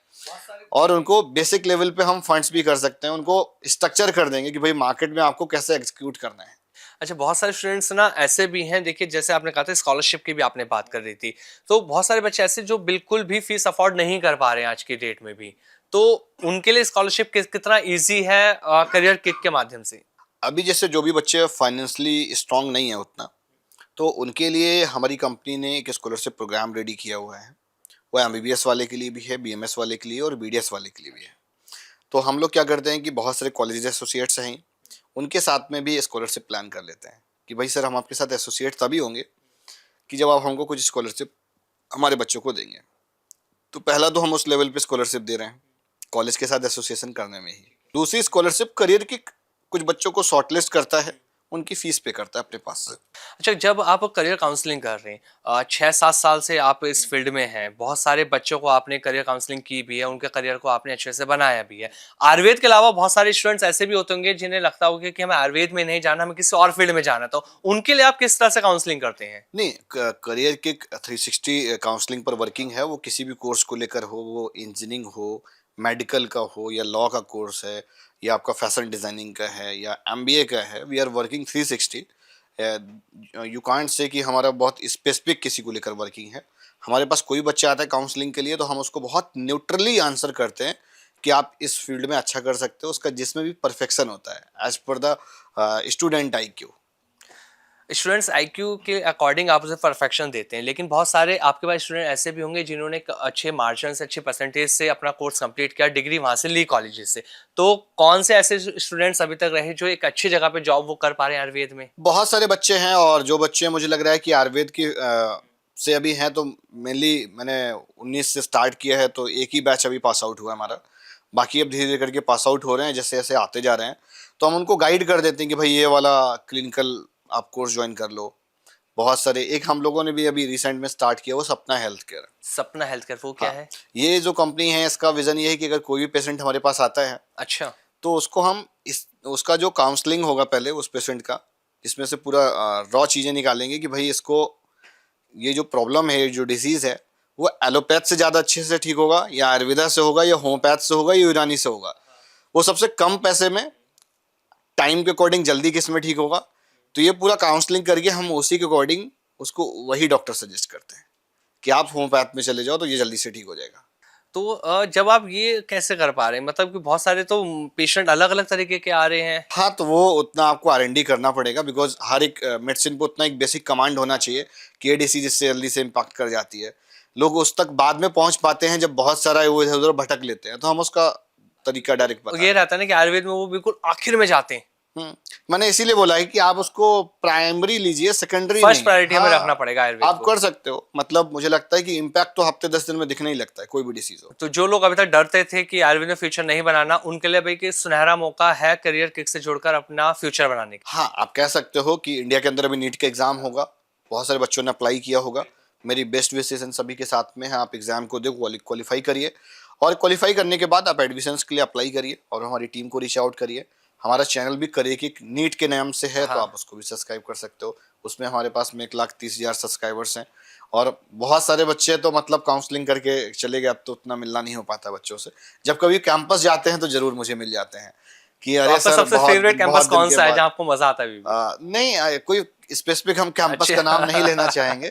और उनको बेसिक लेवल पे हम फंड्स भी कर सकते हैं, उनको स्ट्रक्चर कर देंगे कि भाई मार्केट में आपको कैसे एग्जीक्यूट करना है। अच्छा, बहुत सारे स्टूडेंट्स ना ऐसे भी हैं, देखिए जैसे आपने कहा था स्कॉलरशिप की भी आपने बात कर रही थी, तो बहुत सारे बच्चे ऐसे जो बिल्कुल भी फीस अफोर्ड नहीं कर पा रहे हैं आज की डेट में भी, तो उनके लिए स्कॉलरशिप कितना इजी है करियर किक के माध्यम से? अभी जैसे जो भी बच्चे फाइनेंशियली स्ट्रांग नहीं है उतना, तो उनके लिए हमारी कंपनी ने एक स्कॉलरशिप प्रोग्राम रेडी किया हुआ है। वो एमबीबीएस वाले के लिए भी है, बीएमएस वाले के लिए और बीडीएस वाले के लिए भी है। तो हम लोग क्या करते हैं कि बहुत सारे कॉलेज एसोसिएट्स हैं, उनके साथ में भी स्कॉलरशिप प्लान कर लेते हैं कि भाई सर, हम आपके साथ एसोसिएट तभी होंगे कि जब आप हमको कुछ स्कॉलरशिप हमारे बच्चों को देंगे। तो पहला तो हम उस लेवल पे स्कॉलरशिप दे रहे हैं कॉलेज के साथ एसोसिएशन करने में ही। दूसरी स्कॉलरशिप करियर की कुछ बच्चों को शॉर्टलिस्ट करता है, उनकी फीस पे करता है अपने पास से। अच्छा, जब आप करियर काउंसलिंग कर रहे हैं, 6-7 साल से आप इस फील्ड में हैं, बहुत सारे बच्चों को आपने करियर काउंसलिंग की भी है, उनके करियर को आपने अच्छे से बनाया भी है। आयुर्वेद के अलावा बहुत सारे स्टूडेंट्स ऐसे भी होते होंगे जिन्हें लगता होगा कि हमें आयुर्वेद में नहीं जाना, हमें किसी और फील्ड में जाना, तो उनके लिए आप किस तरह से काउंसलिंग करते हैं? नहीं, करियर के 360 काउंसलिंग पर वर्किंग है। वो किसी भी कोर्स को लेकर हो, वो इंजीनियरिंग हो, मेडिकल का हो, या लॉ का कोर्स है, या आपका फैशन डिजाइनिंग का है, या एमबीए का है। We are working 360। You can't say कि हमारा बहुत स्पेसिफिक किसी को लेकर वर्किंग है। हमारे पास कोई बच्चा आता है काउंसलिंग के लिए तो हम उसको बहुत न्यूट्रली आंसर करते हैं कि आप इस फील्ड में अच्छा कर सकते हो, उसका जिसमें भी परफेक्शन होता है as per the student IQ. Students IQ के अकॉर्डिंग आप उसे परफेक्शन देते हैं, लेकिन बहुत सारे आपके पास स्टूडेंट ऐसे भी होंगे जिन्होंने एक अच्छे मार्जिन से, अच्छे परसेंटेज से अपना कोर्स कंप्लीट किया, डिग्री वहां से ली कॉलेजेस से, तो कौन से ऐसे स्टूडेंट्स अभी तक रहे जो एक अच्छी जगह पे जॉब वो कर पा रहे हैं आयुर्वेद में? बहुत सारे बच्चे हैं, और जो बच्चे मुझे लग रहा है कि आयुर्वेद की से अभी हैं, तो मेनली मैंने 19 से स्टार्ट किया है, तो एक ही बैच अभी पास आउट हुआ है हमारा। बाकी अब धीरे धीरे करके पास आउट हो रहे हैं, जैसे जैसे आते जा रहे हैं तो हम उनको गाइड कर देते हैं कि भाई ये वाला क्लिनिकल आप कोर्स ज्वाइन कर लो। बहुत सारे, एक हम लोगों ने भी अभी रिसेंट में स्टार्ट किया, वो सपना हेल्थ केयर। सपना हेल्थ केयर, वो क्या हाँ, है? ये जो कंपनी है इसका विजन ये है कि अगर कोई भी पेशेंट हमारे पास आता है अच्छा। तो उसको हम इस उसका जो काउंसलिंग होगा पहले उस पेशेंट का, जिसमें से पूरा रॉ चीज़ें निकालेंगे कि भाई इसको ये जो प्रॉब्लम है, जो डिजीज़ है, वो एलोपैथ से ज़्यादा अच्छे से ठीक होगा, या आयुर्वेदा से होगा, या होम्योपैथ से होगा, या यूनानी से होगा। वो सबसे कम पैसे में, टाइम के अकॉर्डिंग जल्दी किस में ठीक होगा। तो ये पूरा काउंसलिंग करके हम उसी के अकॉर्डिंग उसको वही डॉक्टर सजेस्ट करते हैं कि आप होम्योपैथ में चले जाओ तो ये जल्दी से ठीक हो जाएगा। तो जब आप ये कैसे कर पा रहे हैं, मतलब कि बहुत सारे तो पेशेंट अलग अलग तरीके के आ रहे हैं। हाँ, तो वो उतना आपको आर&डी करना पड़ेगा, बिकॉज हर एक मेडिसिन को उतना एक बेसिक कमांड होना चाहिए कि ये डिसीज इससे जल्दी से इम्पैक्ट कर जाती है। लोग उस तक बाद में पहुंच पाते हैं जब बहुत सारा वो इधर उधर भटक लेते हैं, तो हम उसका तरीका डायरेक्ट बता। ये रहता है ना कि आयुर्वेद में वो बिल्कुल आखिर में जाते हैं, मैंने इसीलिए बोला है कि आप उसको प्राइमरी लीजिए, सेकेंडरी फर्स्ट नहीं। प्रायोरिटी में हाँ, रखना पड़ेगा आयुर्वेद आप को। कर सकते हो, मतलब मुझे लगता है कि इम्पैक्ट तो हफ्ते 10 दिन में दिखने ही लगता है कोई भी डिसीज हो। तो जो लोग अभी तक डरते थे कि आयुर्वेद में फ्यूचर नहीं बनाना, उनके लिए भाई कि सुनहरा मौका है करियर किक से जुड़कर अपना फ्यूचर बनाने का। हाँ, आप कह सकते हो कि इंडिया के अंदर अभी नीट का एग्जाम होगा, बहुत सारे बच्चों ने अप्लाई किया होगा। मेरी बेस्ट विशेस इन सभी के साथ में है, आप एग्जाम को दो, क्वालिफाई करिए, और क्वालिफाई करने के बाद आप एडमिशन्स के लिए अप्लाई करिए और हमारी टीम को रीच आउट करिए। हमारा चैनल भी करिए कि नीट के नाम से है, तो हाँ। आप उसको भी सब्सक्राइब कर सकते हो। उसमें हमारे पास में 1,30,000 सब्सक्राइबर्स हैं, और बहुत सारे बच्चे तो मतलब काउंसलिंग करके चले गए, अब तो उतना मिलना नहीं हो पाता बच्चों से। जब कभी कैंपस जाते हैं तो जरूर मुझे मिल जाते हैं कि तो अरे आपका सर सबसे बहुत फेवरेट दिन कैंपस बहुत दिन कौन के सा है बाद। जहां आपको मजा आता है अभी भी? नहीं, कोई स्पेसिफिक हम कैंपस अच्छा। का नाम नहीं लेना चाहेंगे,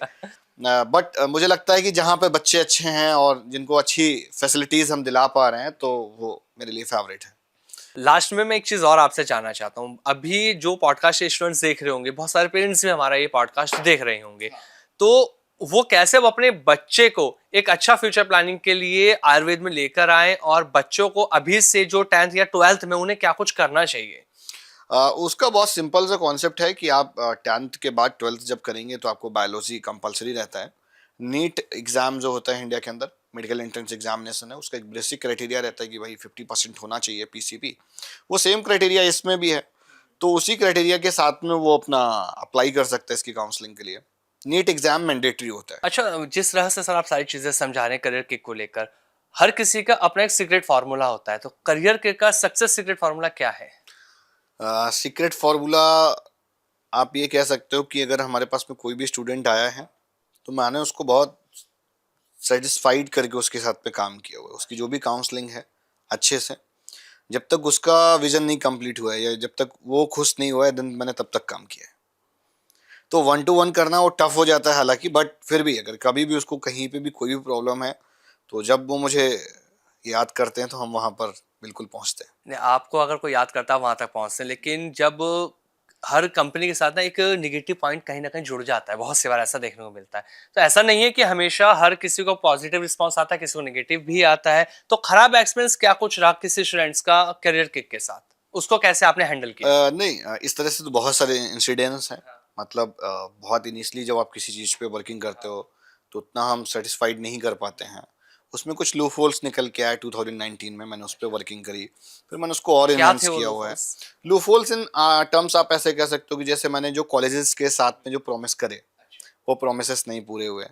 बट मुझे लगता है कि जहाँ पे बच्चे अच्छे हैं और जिनको अच्छी फैसिलिटीज हम दिला पा रहे हैं, तो वो मेरे लिए फेवरेट है। लास्ट में मैं एक चीज और आपसे जानना चाहता हूँ, अभी जो पॉडकास्ट स्टूडेंट्स देख रहे होंगे, बहुत सारे पेरेंट्स भी हमारा ये पॉडकास्ट देख रहे होंगे, तो वो कैसे वो अपने बच्चे को एक अच्छा फ्यूचर प्लानिंग के लिए आयुर्वेद में लेकर आए, और बच्चों को अभी से जो 10th या 12th में उन्हें क्या कुछ करना चाहिए? उसका बहुत सिंपल सा कॉन्सेप्ट है कि आप 10th के बाद 12th जब करेंगे तो आपको बायोलॉजी कंपलसरी रहता है। नीट एग्जाम जो होता है इंडिया के अंदर, मेडिकल एंट्रेंस एग्जामिनेशन है, उसका एक बेसिक क्राइटेरिया रहता है कि भाई 50% होना चाहिए पीसीपी। वो सेम क्राइटेरिया इसमें भी है, तो उसी क्राइटेरिया के साथ में वो अपना अप्लाई कर सकता है इसकी काउंसलिंग के लिए। नीट एग्जाम मैंडेटरी होता है। अच्छा, जिस तरह से सर आप सारी चीजें समझा रहे हैं करियर किक को लेकर, हर किसी का अपना एक सीक्रेट फार्मूला होता है, तो करियर किक का सक्सेस सीक्रेट फार्मूला क्या है? सीक्रेट फार्मूला आप ये कह सकते हो कि अगर हमारे पास में कोई भी स्टूडेंट आया है, तो मैंने उसको बहुत सेटिस्फाइड करके उसके साथ पे काम किया हुआ है। उसकी जो भी काउंसलिंग है अच्छे से, जब तक उसका विजन नहीं कंप्लीट हुआ है या जब तक वो खुश नहीं हुआ है, देन मैंने तब तक काम किया है। तो 1-to-1 करना वो टफ हो जाता है हालांकि, बट फिर भी अगर कभी भी उसको कहीं पे भी कोई भी प्रॉब्लम है, तो जब वो मुझे याद करते हैं तो हम वहाँ पर बिल्कुल पहुँचते हैं। नहीं, आपको अगर कोई याद करता है वहां तक पहुंचते हैं, लेकिन जब हर कंपनी के साथ ना एक निगेटिव पॉइंट कहीं ना कहीं जुड़ जाता है, बहुत सी बार ऐसा देखने को मिलता है। तो ऐसा नहीं है कि हमेशा हर किसी को पॉजिटिव रिस्पांस आता है, किसी को नेगेटिव भी आता है। तो खराब एक्सपीरियंस क्या कुछ रहा किसी स्टूडेंट्स का करियर किक के साथ, उसको कैसे आपने हैंडल किया? नहीं, इस तरह से तो बहुत सारे इंसिडेंट्स हैं। मतलब बहुत इनिशियली जब आप किसी चीज़ पे वर्किंग करते हो, तो उतना हम सेटिस्फाइड नहीं कर पाते हैं। उसमें कुछ लूप होल्स निकल के आए 2019 में, मैंने उस पर वर्किंग करी, फिर मैंने उसको और क्या इन्हांस थे वो किया हुआ है। Loopholes? Loop holes in terms आप ऐसे कह सकते हो कि जैसे मैंने जो कॉलेजेस के साथ में जो प्रॉमिस करे, वो प्रोमिसेस नहीं पूरे हुए,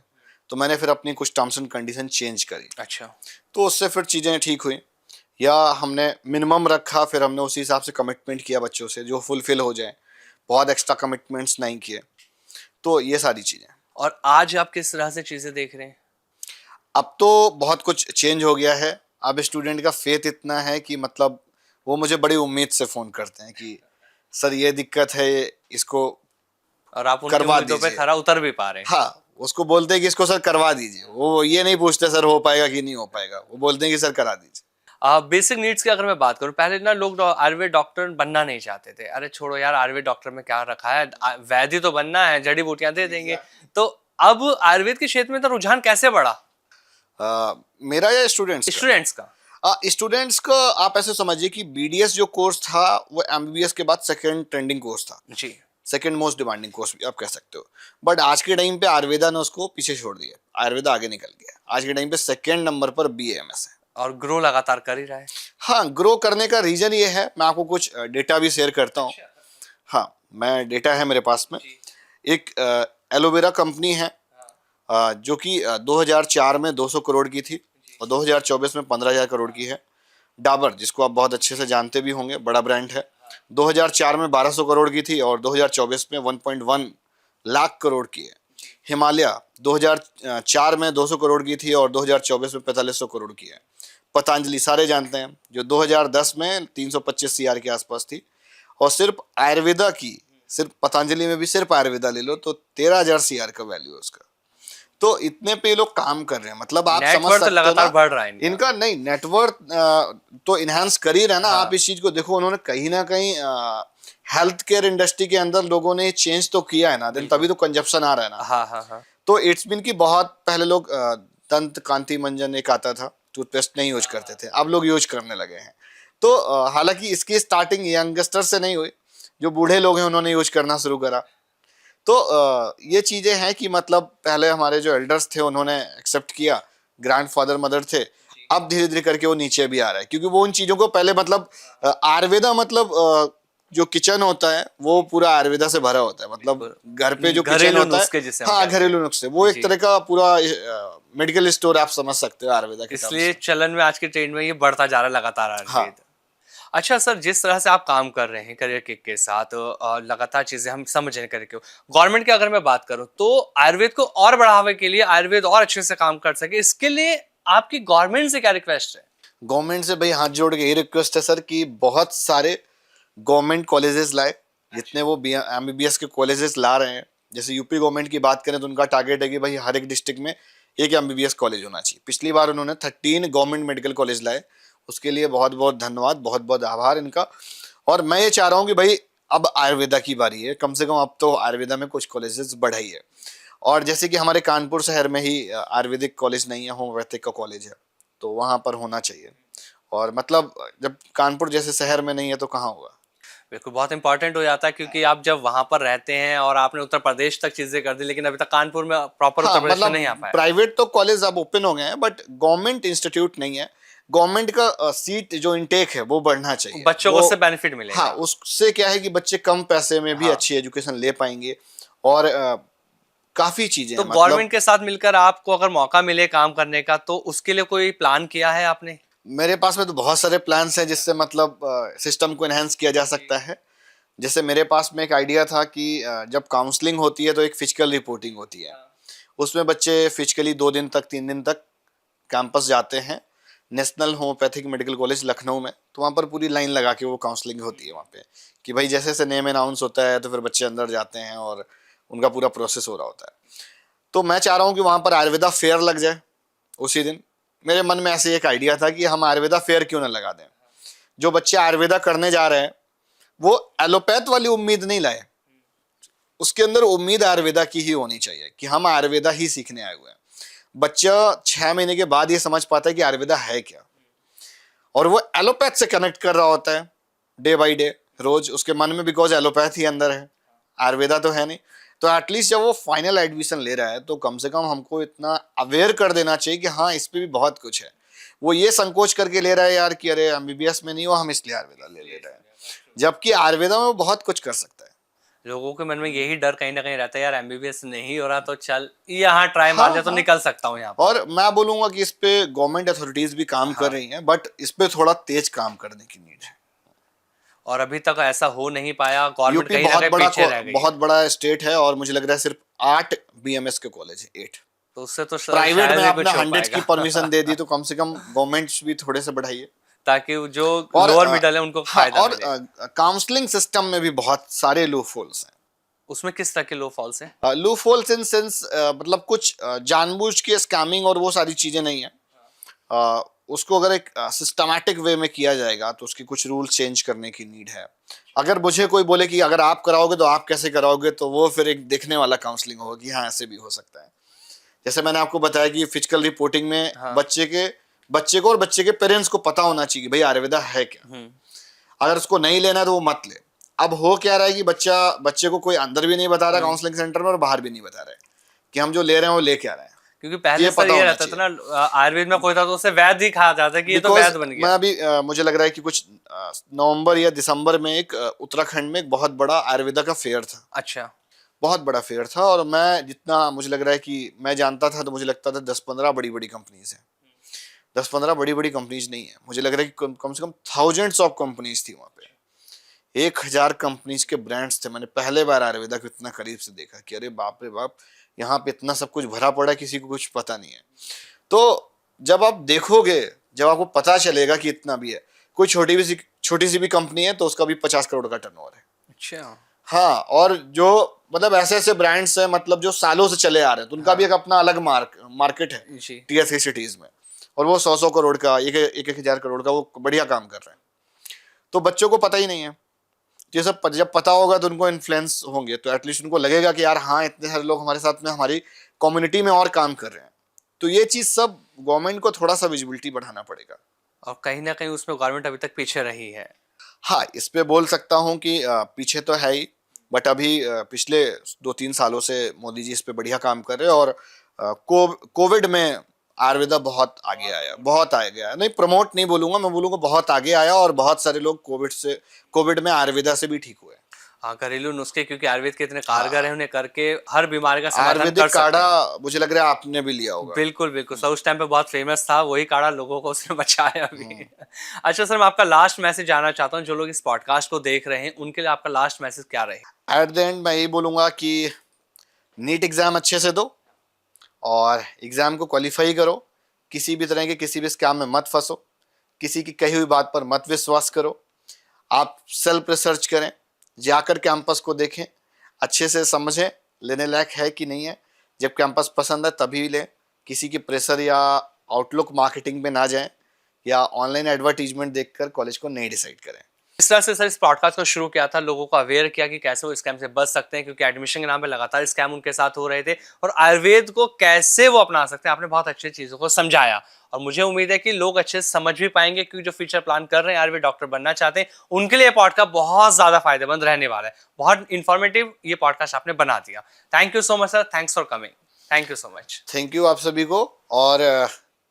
तो मैंने फिर अपनी कुछ टर्म्स एंड कंडीशन चेंज करी, अच्छा। तो उससे फिर चीज़ें ठीक हुई। या हमने मिनिमम रखा, फिर हमने उसी हिसाब से कमिटमेंट किया बच्चों से जो फुलफिल हो जाए, बहुत एक्स्ट्रा कमिटमेंट्स नहीं किए। तो ये सारी चीज़ें। और आज आप किस तरह से चीजें देख रहे हैं? अब तो बहुत कुछ चेंज हो गया है। अब स्टूडेंट का फेथ इतना है कि मतलब वो मुझे बड़ी उम्मीद से फ़ोन करते हैं कि सर ये दिक्कत है, इसको और आप उनकी करवा उम्मीदों पे दीजिए। खरा उतर भी पा रहे हैं? हाँ, उसको बोलते हैं कि इसको सर करवा दीजिए। वो ये नहीं पूछते सर हो पाएगा कि नहीं हो पाएगा, वो बोलते हैं कि सर करा दीजिए। बेसिक नीड्स की अगर मैं बात करूं, पहले ना लोग आयुर्वेद डॉक्टर बनना नहीं चाहते थे। अरे छोड़ो यार, आयुर्वेद डॉक्टर में क्या रखा है, वैद्य तो बनना है, जड़ी बूटियां दे देंगे। तो अब आयुर्वेद के क्षेत्र में तो रुझान कैसे बढ़ा मेरा या स्टूडेंट्स का? स्टूडेंट्स का? स्टूडेंट्स का आप ऐसे समझिए कि बीडीएस जो कोर्स था, वो एमबीबीएस के बाद सेकंड ट्रेंडिंग कोर्स था, जी। सेकंड मोस्ट डिमांडिंग कोर्स भी आप कह सकते हो। बट आज के टाइम पे आयुर्वेदा ने उसको पीछे छोड़ दिया, आयुर्वेदा आगे निकल गया। आज के टाइम पे सेकंड नंबर पर बीएमएस है। और ग्रो लगातार कर ही रहा है। हाँ, ग्रो करने का रीजन ये है, मैं आपको कुछ डेटा भी शेयर करता हूँ। हाँ, मैं डेटा है मेरे पास में। एक एलोवेरा कंपनी है, जो कि 2004 में 200 करोड़ की थी और 2024 में 15,000 करोड़ की है। डाबर, जिसको आप बहुत अच्छे से जानते भी होंगे, बड़ा ब्रांड है, 2004 में 1200 करोड़ की थी और 2024 में 1.1 लाख करोड़ की है। हिमालय 2004 में 200 करोड़ की थी और 2024 में 4500 करोड़ की है। पतंजलि सारे जानते हैं, जो 2010 में 325 सीआर के आसपास थी, और सिर्फ आयुर्वेदा की, सिर्फ पतंजलि में भी सिर्फ आयुर्वेदा ले लो तो 13,000 सीआर का वैल्यू है उसका। तो इतने पे ये लोग काम कर रहे हैं, मतलब आप समझ नेटवर्थ सकते हो लगातार ना, बढ़ रहा है इनका नहीं नेटवर्क तो इनहांस कर ही रहे हैं ना। हाँ। आप इस चीज को देखो, उन्होंने कहीं ना कहीं हेल्थ केयर इंडस्ट्री के अंदर लोगों ने चेंज तो किया है ना, देन तभी तो कंजप्शन आ रहा है ना। हाँ हाँ हाँ। तो इट्स मीन कि बहुत पहले लोग दंत कांति मंजन एक आता था, टूथपेस्ट नहीं यूज करते थे, अब लोग यूज करने लगे हैं। तो हालांकि इसकी स्टार्टिंग यंगस्टर से नहीं हुई, जो बूढ़े लोग हैं उन्होंने यूज करना शुरू करा। तो ये चीजें हैं कि मतलब पहले हमारे जो एल्डर्स थे उन्होंने एक्सेप्ट किया, ग्रैंडफादर मदर थे, अब धीरे धीरे करके वो नीचे भी आ रहा है, क्योंकि वो उन चीजों को पहले मतलब आयुर्वेदा मतलब जो किचन होता है वो पूरा आयुर्वेदा से भरा होता है, मतलब घर पे जो किचन घरेलू होता नुस्खे है, जिसे हम हाँ कहते हैं। घरेलू नुस्खे, वो एक जी। तरह का पूरा मेडिकल स्टोर आप समझ सकते हो आयुर्वेदा के terms इसलिए से। चलन में आज के ट्रेंड में ये बढ़ता जा रहा है लगातार हाँ आयुर्वेद। अच्छा सर, जिस तरह से आप काम कर रहे हैं करियर किक के साथ लगातार चीजें हम समझ रहे हैं करियर के, गवर्नमेंट की अगर मैं बात करूं तो आयुर्वेद को और बढ़ावे के लिए, आयुर्वेद और अच्छे से काम कर सके, इसके लिए आपकी गवर्नमेंट से क्या रिक्वेस्ट है? गवर्नमेंट से भाई हाथ जोड़ के यही रिक्वेस्ट है सर कि बहुत सारे गवर्नमेंट कॉलेजेस लाए, जितने वो एमबीबीएस के कॉलेजेस ला रहे हैं। जैसे यूपी गवर्नमेंट की बात करें तो उनका टारगेट है कि भाई हर एक डिस्ट्रिक्ट में एक एमबीबीएस कॉलेज होना चाहिए। पिछली बार उन्होंने 13 गवर्नमेंट मेडिकल कॉलेज लाए, उसके लिए बहुत बहुत धन्यवाद, बहुत बहुत आभार इनका। और मैं ये चाह रहा हूँ कि भाई अब आयुर्वेदा की बारी है, कम से कम अब तो आयुर्वेदा में कुछ कॉलेजेस बढ़ाइए। और जैसे कि हमारे कानपुर शहर में ही आयुर्वेदिक कॉलेज नहीं है, होम्योपैथिक का कॉलेज है, तो वहां पर होना चाहिए। और मतलब जब कानपुर जैसे शहर में नहीं है तो कहाँ होगा। बिल्कुल, बहुत इंपॉर्टेंट हो जाता है क्योंकि आप जब वहां पर रहते हैं और आपने उत्तर प्रदेश तक चीजें कर दी, लेकिन अभी तक कानपुर में प्रॉपर उत्तर हाँ प्रदेश में मतलब नहीं आ पाया। प्राइवेट तो कॉलेज अब ओपन हो गए हैं, बट गवर्नमेंट इंस्टीट्यूट नहीं है। गवर्नमेंट का सीट जो इनटेक है वो बढ़ना चाहिए, बच्चों को वो उससे बेनिफिट हाँ मिलेगा। उससे क्या है कि बच्चे कम पैसे में भी हाँ, अच्छी एजुकेशन ले पाएंगे। और काफी चीजें तो हैं मतलब। गवर्नमेंट के साथ मिलकर आपको अगर मौका मिले काम करने का, तो उसके लिए कोई प्लान किया है आपने? मेरे पास में तो बहुत सारे प्लान्स हैं जिससे मतलब सिस्टम को एनहेंस किया जा सकता है। जैसे मेरे पास में एक आइडिया था कि जब काउंसलिंग होती है तो एक फिजिकल रिपोर्टिंग होती है, उसमें बच्चे फिजिकली 2 दिन तक 3 दिन तक कैंपस जाते हैं, national homeopathic medical college Lucknow में। तो वहाँ पर पूरी लाइन लगा के वो काउंसलिंग होती है वहाँ पे, कि भाई जैसे जैसे नेम अनाउंस होता है तो फिर बच्चे अंदर जाते हैं और उनका पूरा प्रोसेस हो रहा होता है। तो मैं चाह रहा हूँ कि वहाँ पर आयुर्वेदा फेयर लग जाए उसी दिन। मेरे मन में ऐसे एक आइडिया था कि हम आयुर्वेदा फेयर क्यों ना लगा दें। जो बच्चे आयुर्वेदा करने जा रहे हैं वो एलोपैथ वाली उम्मीद नहीं लाए, उसके अंदर उम्मीद आयुर्वेदा की ही होनी चाहिए कि हम आयुर्वेदा ही सीखने आए हुए हैं। बच्चा 6 महीने के बाद ये समझ पाता है कि आयुर्वेदा है क्या, और वो एलोपैथ से कनेक्ट कर रहा होता है डे बाय डे रोज उसके मन में, बिकॉज एलोपैथ ही अंदर है, आयुर्वेदा तो है नहीं। तो एटलीस्ट जब वो फाइनल एडमिशन ले रहा है तो कम से कम हमको इतना अवेयर कर देना चाहिए कि हाँ इस पे भी बहुत कुछ है। वो ये संकोच करके ले रहा है यार कि अरे एमबीबीएस में नहीं हो, हम इसलिए आयुर्वेदा ले ले रहे हैं, जबकि आयुर्वेदा में वो बहुत कुछ कर सकता है। लोगों के मन में यही डर कहीं ना कहीं रहता है, यार एमबीबीएस नहीं हो रहा तो चल यहाँ ट्राई मार हाँ लिया तो हाँ। निकल सकता हूँ यहाँ पर। और मैं बोलूंगा कि इस पे गवर्नमेंट अथॉरिटीज भी काम कर हाँ, रही हैं, बट इस पे थोड़ा तेज काम करने की नीड है। और अभी तक ऐसा हो नहीं पाया, गवर्नमेंट यूपी कहीं ना कहीं पीछे रह गई बहुत है। बड़ा स्टेट है, और मुझे लग रहा है सिर्फ 8 बीएमएस के कॉलेज है, 8। तो उससे तो प्राइवेट शायद में ही आपने कुछ हो 100 की पाएगा। परमिशन दे दी, तो कम से कम गवर्नमेंट्स भी थोड़े से बढ़ाइए। ताकि जो और लोअर मिडल है उनको हाँ, फायदा और मिले। काउंसलिंग सिस्टम में भी बहुत सारे लूप होल्स उसमें किस तरह के लो फॉल्स हैं? हैं। लूप होल्स इन सेंस मतलब कुछ जानबूझ के स्कैमिंग और वो सारी चीजें नहीं है। अ, उसको अगर एक सिस्टमैटिक वे में किया जाएगा तो उसकी कुछ रूल्स चेंज करने की नीड है। अगर मुझे कोई बोले कि अगर आप कराओगे तो आप कैसे कराओगे, तो वो फिर एक देखने वाला काउंसलिंग होगा कि हाँ ऐसे भी हो सकता है। जैसे मैंने आपको बताया कि फिजिकल रिपोर्टिंग में हाँ। बच्चे को और बच्चे के पेरेंट्स को पता होना चाहिए कि भाई आयुर्वेदा है क्या। अगर उसको नहीं लेना है तो वो मत ले। अब हो क्या रहा है कि बच्चे को कोई अंदर भी नहीं बता रहा काउंसलिंग सेंटर में, और बाहर भी नहीं बता रहा है कि हम जो ले रहे हैं वो ले क्या रहे हैं। क्योंकि तो ये पहले सर पता ये होना रहता था चाहिए। ना, आयुर्वेद में कोई था तो उसे वैद्य ही कहा जाता है कि ये तो बिकॉज वैद्य बन मैं गया। अभी मुझे लग रहा है कि कुछ नवंबर या दिसंबर में एक उत्तराखंड में एक बहुत बड़ा आयुर्वेदा का फेयर था। अच्छा। बहुत बड़ा फेयर था, और मैं जितना मुझे लग रहा है कि मैं जानता था तो मुझे लगता था 10-15 बड़ी बड़ी कंपनीज हैं। 10-15 बड़ी बड़ी कंपनीज नहीं है, मुझे लग रहा है कि कम से कम थाउजेंड्स ऑफ कंपनीज थी वहाँ पे। 1000 कंपनीज के ब्रांड्स थे। मैंने पहले बार आयुर्वेदा को इतना करीब से देखा कि अरे बाप रे बाप, यहाँ पे इतना सब कुछ भरा पड़ा है, किसी को कुछ पता नहीं है। तो जब आप देखोगे, जब आपको पता चलेगा कि इतना भी है, कोई छोटी सी भी कंपनी है तो उसका भी 50 करोड़ का टर्नओवर है। अच्छा। हाँ, और जो मतलब ऐसे ऐसे ब्रांड्स हैं मतलब जो सालों से चले आ रहे हैं, तो उनका भी एक अपना अलग मार्केट है जी। टीयर 3 सिटीज में। और वो 100-100 करोड़ का, एक हजार करोड़ का वो बढ़िया काम कर रहे हैं। तो बच्चों को पता ही नहीं है। ये सब जब पता होगा तो उनको इन्फ्लुएंस होंगे, तो एटलीस्ट उनको लगेगा कि यार हाँ इतने सारे लोग हमारे साथ में हमारी कम्युनिटी में और काम कर रहे हैं। तो ये चीज सब गवर्नमेंट को थोड़ा सा विजिबिलिटी बढ़ाना पड़ेगा। और कहीं ना कहीं उसमें गवर्नमेंट अभी तक पीछे रही है। हाँ, इस पे बोल सकता हूँ कि पीछे तो है ही, बट अभी पिछले 2-3 सालों से मोदी जी इस पे बढ़िया काम कर रहे हैं। और कोविड में आयुर्वेदा बहुत आगे आया, बहुत आगे आया। नहीं, प्रमोट नहीं बोलूंगा, मैं बोलूंगा बहुत आगे आया, और बहुत सारे लोग कोविड में आयुर्वेदा से भी ठीक हुए। हाँ, घरेलू नुस्खे क्योंकि आयुर्वेद के इतने कारगर हाँ, है, उन्हें करके हर बीमारी का समाधान कर आयुर्वेदिक सकते काढ़ा हैं। मुझे लग रहा है आपने भी लिया होगा। बिल्कुल, बिल्कुल। सर उस टाइम पे बहुत फ़ेमस था, वही काढ़ा लोगों को उसने बचाया हम्म। भी। अच्छा सर, मैं आपका लास्ट मैसेज जानना चाहता हूँ, जो लोग इस पॉडकास्ट को देख रहे हैं, उनके लिए आपका लास्ट मैसेज क्या रहेगा? एट द एंड मैं यही बोलूंगा कि नीट एग्जाम अच्छे से दो, और एग्जाम को क्वालिफाई करो। किसी भी तरह के किसी भी स्कैम में मत फंसो, किसी की कही हुई बात पर मत विश्वास करो। आप सेल्फ रिसर्च करें, जाकर कैंपस को देखें, अच्छे से समझें लेने लायक है कि नहीं है। जब कैंपस पसंद है तभी लें, किसी की प्रेशर या आउटलुक मार्केटिंग पे ना जाएं, या ऑनलाइन एडवर्टीजमेंट देखकर कॉलेज को नहीं डिसाइड करें। इस तरह से सर इस पॉडकास्ट को शुरू किया था, लोगों को अवेयर किया कि कैसे वो स्कैम से बच सकते हैं, क्योंकि एडमिशन के नाम पे लगातार स्कैम उनके साथ हो रहे थे, और आयुर्वेद को कैसे वो अपना सकते हैं, आपने बहुत अच्छी चीज़ों को समझाया। और मुझे उम्मीद है कि लोग अच्छे से समझ भी पाएंगे, क्योंकि जो फ्यूचर प्लान कर रहे हैं, आयुर्वेद डॉक्टर बनना चाहते हैं, उनके लिए पॉडकास्ट बहुत ज़्यादा फायदेमंद रहने वाला है। बहुत इन्फॉर्मेटिव ये पॉडकास्ट आपने बना दिया। Thank you so much sir, thanks for coming. Thank you so much. Thank you आप सभी को। और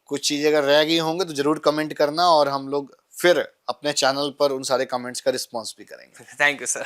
कुछ चीज़ें अगर रह गई होंगे तो जरूर कमेंट करना, और हम लोग फिर अपने चैनल पर उन सारे कमेंट्स का रिस्पॉन्स भी करेंगे। Thank you sir.